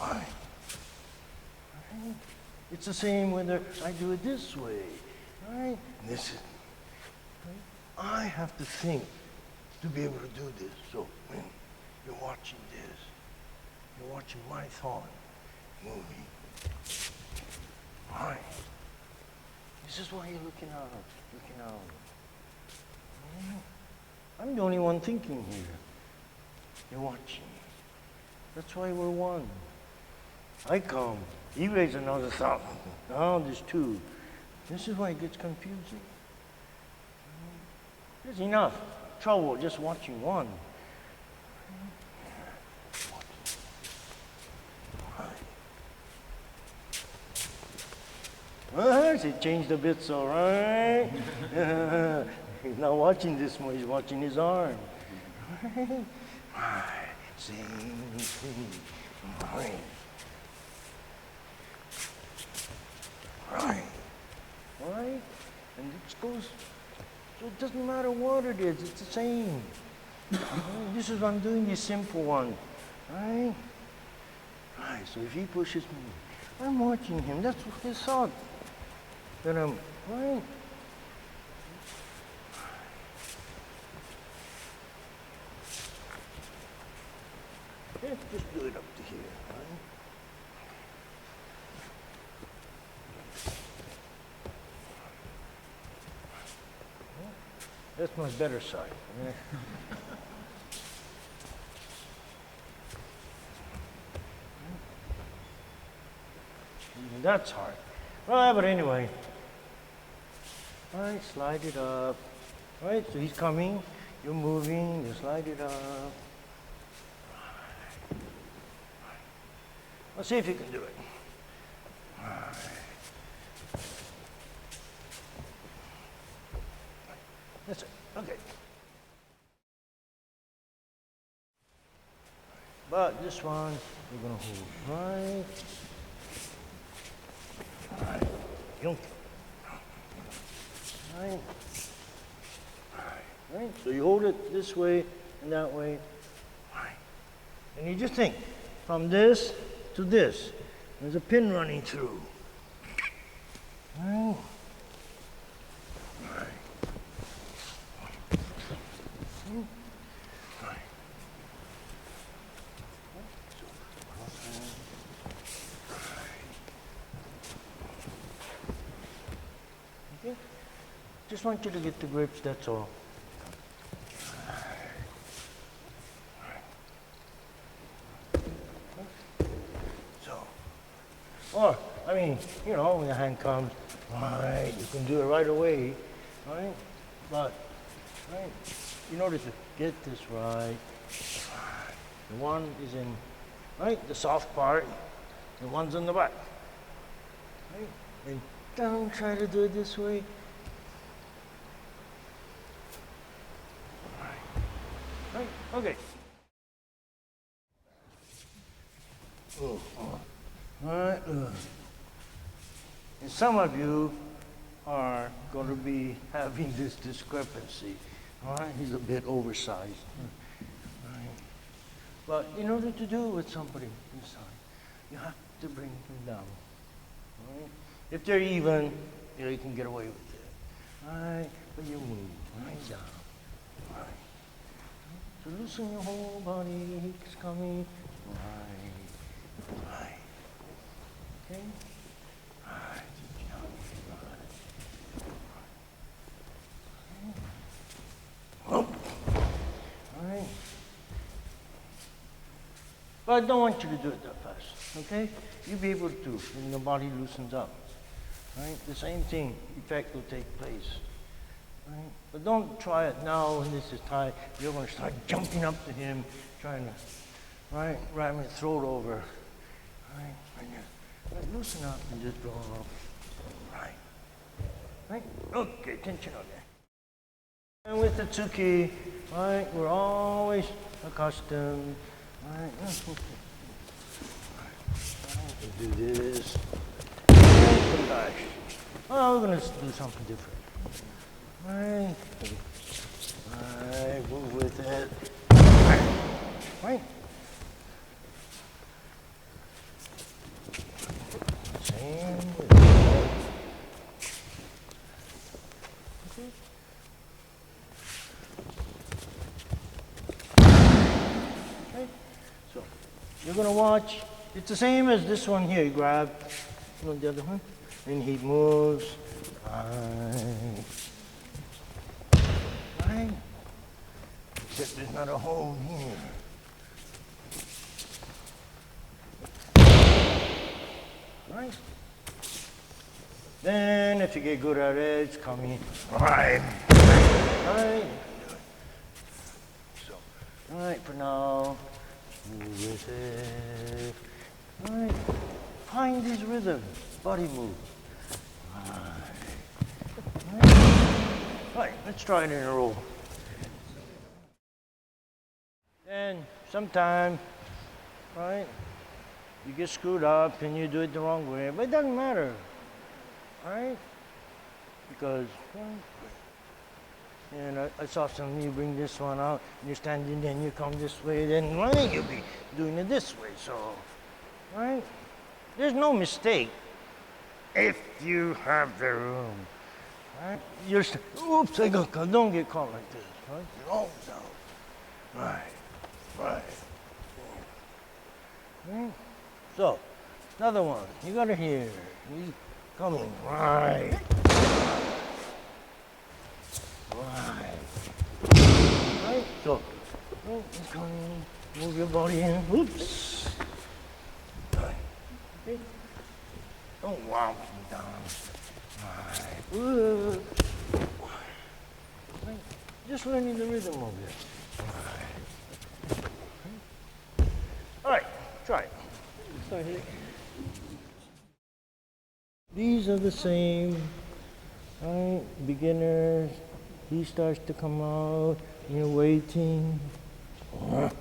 Right. Right? It's the same whether I do it this way. Right? This is, right? I have to think to be able to do this. So when you're watching this, you're watching my thought moving. Right. This is why you're looking out. I'm the only one thinking here. You're watching. That's why we're one. I come. He raises another thought. Now there's two. This is why it gets confusing. There's enough trouble just watching one. Well, he changed a bit, so right? He's not watching this more, he's watching his arm. Right. Same thing. Right. Right. Right? And it goes, so it doesn't matter what it is, it's the same. Right? This is what I'm doing, this simple one. Right? Right, so if he pushes me, I'm watching him, that's what his thought. That I'm, right? Yeah, just do it up to here, right? That's my better side. Yeah. That's hard. Right, but anyway. Right, slide it up. Right, so he's coming, you're moving, you slide it up. Right. Let's see if you can do it. Right. That's it. Okay. But this one, we're going to hold right. Right. Ying. Right. Right. So you hold it this way and that way. Right. And you just think, from this to this, there's a pin running through. Right. Just want you to get the grips, that's all. So, or, I mean, you know, when the hand comes, right, you can do it right away, right? But, right, in order to get this right, the one is in, right, the soft part, the one's on the back. Right? And don't try to do it this way. Right, okay. Alright, and some of you are going to be having this discrepancy. Alright, he's a bit oversized. Right. But in order to do it with somebody this size, you have to bring them down. Right? If they're even, you know, you can get away with it. Alright, but you move right down. Right. So loosen your whole body, it's coming. Right. Right. Okay? Right. Right. Alright. But I don't want you to do it that fast, okay? You'll be able to when the body loosens up. Right? The same thing, effect will take place. Right? But don't try it now when this is tight. You're going to start jumping up to him, trying to, right, ram his throat over. Right? And you right, loosen up and just draw off. Right. Right? Okay, tension on there. And with the Tsuki, right, we're always accustomed. Right? We'll do this. And back. Oh, we're going to do something different. Right. Right, move with it. Right. Right. Same with it. Okay. Okay. So, you're going to watch. It's the same as this one here. You grab the other one, and he moves. Right. Right. Except there's not a hole here. Right. Then, if you get good at it, it's coming. Right. Right. So, all right, for now, move with it. All right. Find these rhythms. Body move. Right, let's try it in a row. And sometime, right, you get screwed up and you do it the wrong way, but it doesn't matter, right? Because, and I saw some of you bring this one out, and you're standing there and you come this way, then right, you'll be doing it this way, so, right? There's no mistake if you have the room. Right? You're oops, I got caught. Don't get caught like this. Right? You're always out. Right. Right. Right. So, another one. You got to hear. He's coming. Right. Right. Right. So, oh, he's coming. Move your body in. Oops. Right. Okay. Don't womp me down. Right. Right. Just learning the rhythm of it. Right. All right, try it. Start here. These are the same. Right. Beginners. He starts to come out. You're waiting. Right.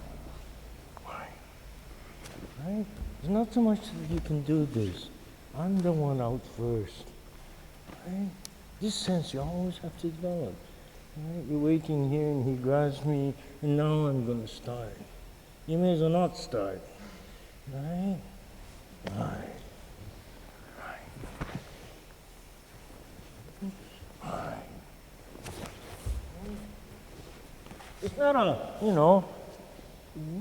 Right. It's not so much that you can do this. I'm the one out first. Right? This sense you always have to develop. Right? You're waiting here and he grabs me and now I'm going to start. You may as well not start. Right? Right. Right. Right. It's not a, you know,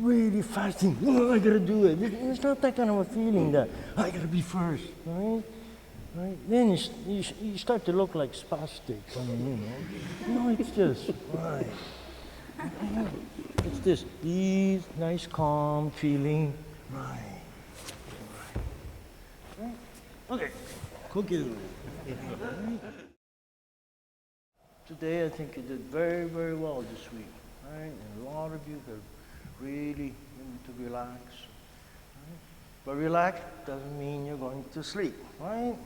really fast thing. Oh, I gotta do it. It's not that kind of a feeling that I gotta be first. Right? Right? Then you start to look like spastic. I mean, No, it's just, right. It's this ease, nice, calm feeling. Right. Right. Okay. Cookie. Today, I think you did very, very well this week. Right? And a lot of you have really need to relax. Right? But relax doesn't mean you're going to sleep, right?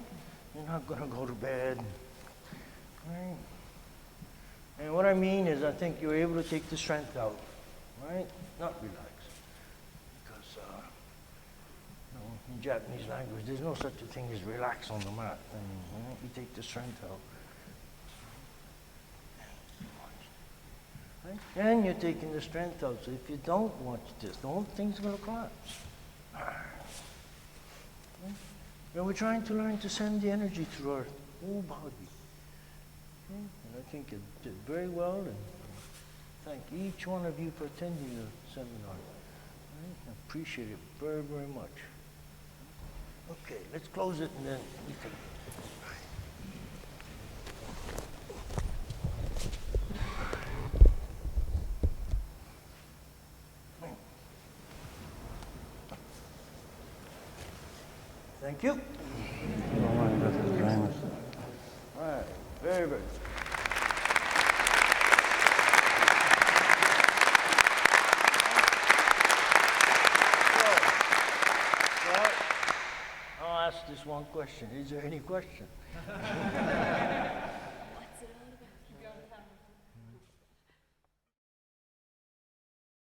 You're not going to go to bed, right? And what I mean is I think you're able to take the strength out, right? Not relax. Because in Japanese language, there's no such a thing as relax on the mat. I mean, you take the strength out. Right? And you're taking the strength out. So if you don't watch this, the whole thing's going to collapse. Right? And we're trying to learn to send the energy through our whole body. Okay? And I think you did very well, and thank each one of you for attending the seminar. Right? I appreciate it very, very much. Okay, let's close it and then we take it. Thank you. All right, very, very. So, I'll ask this one question. Is there any question?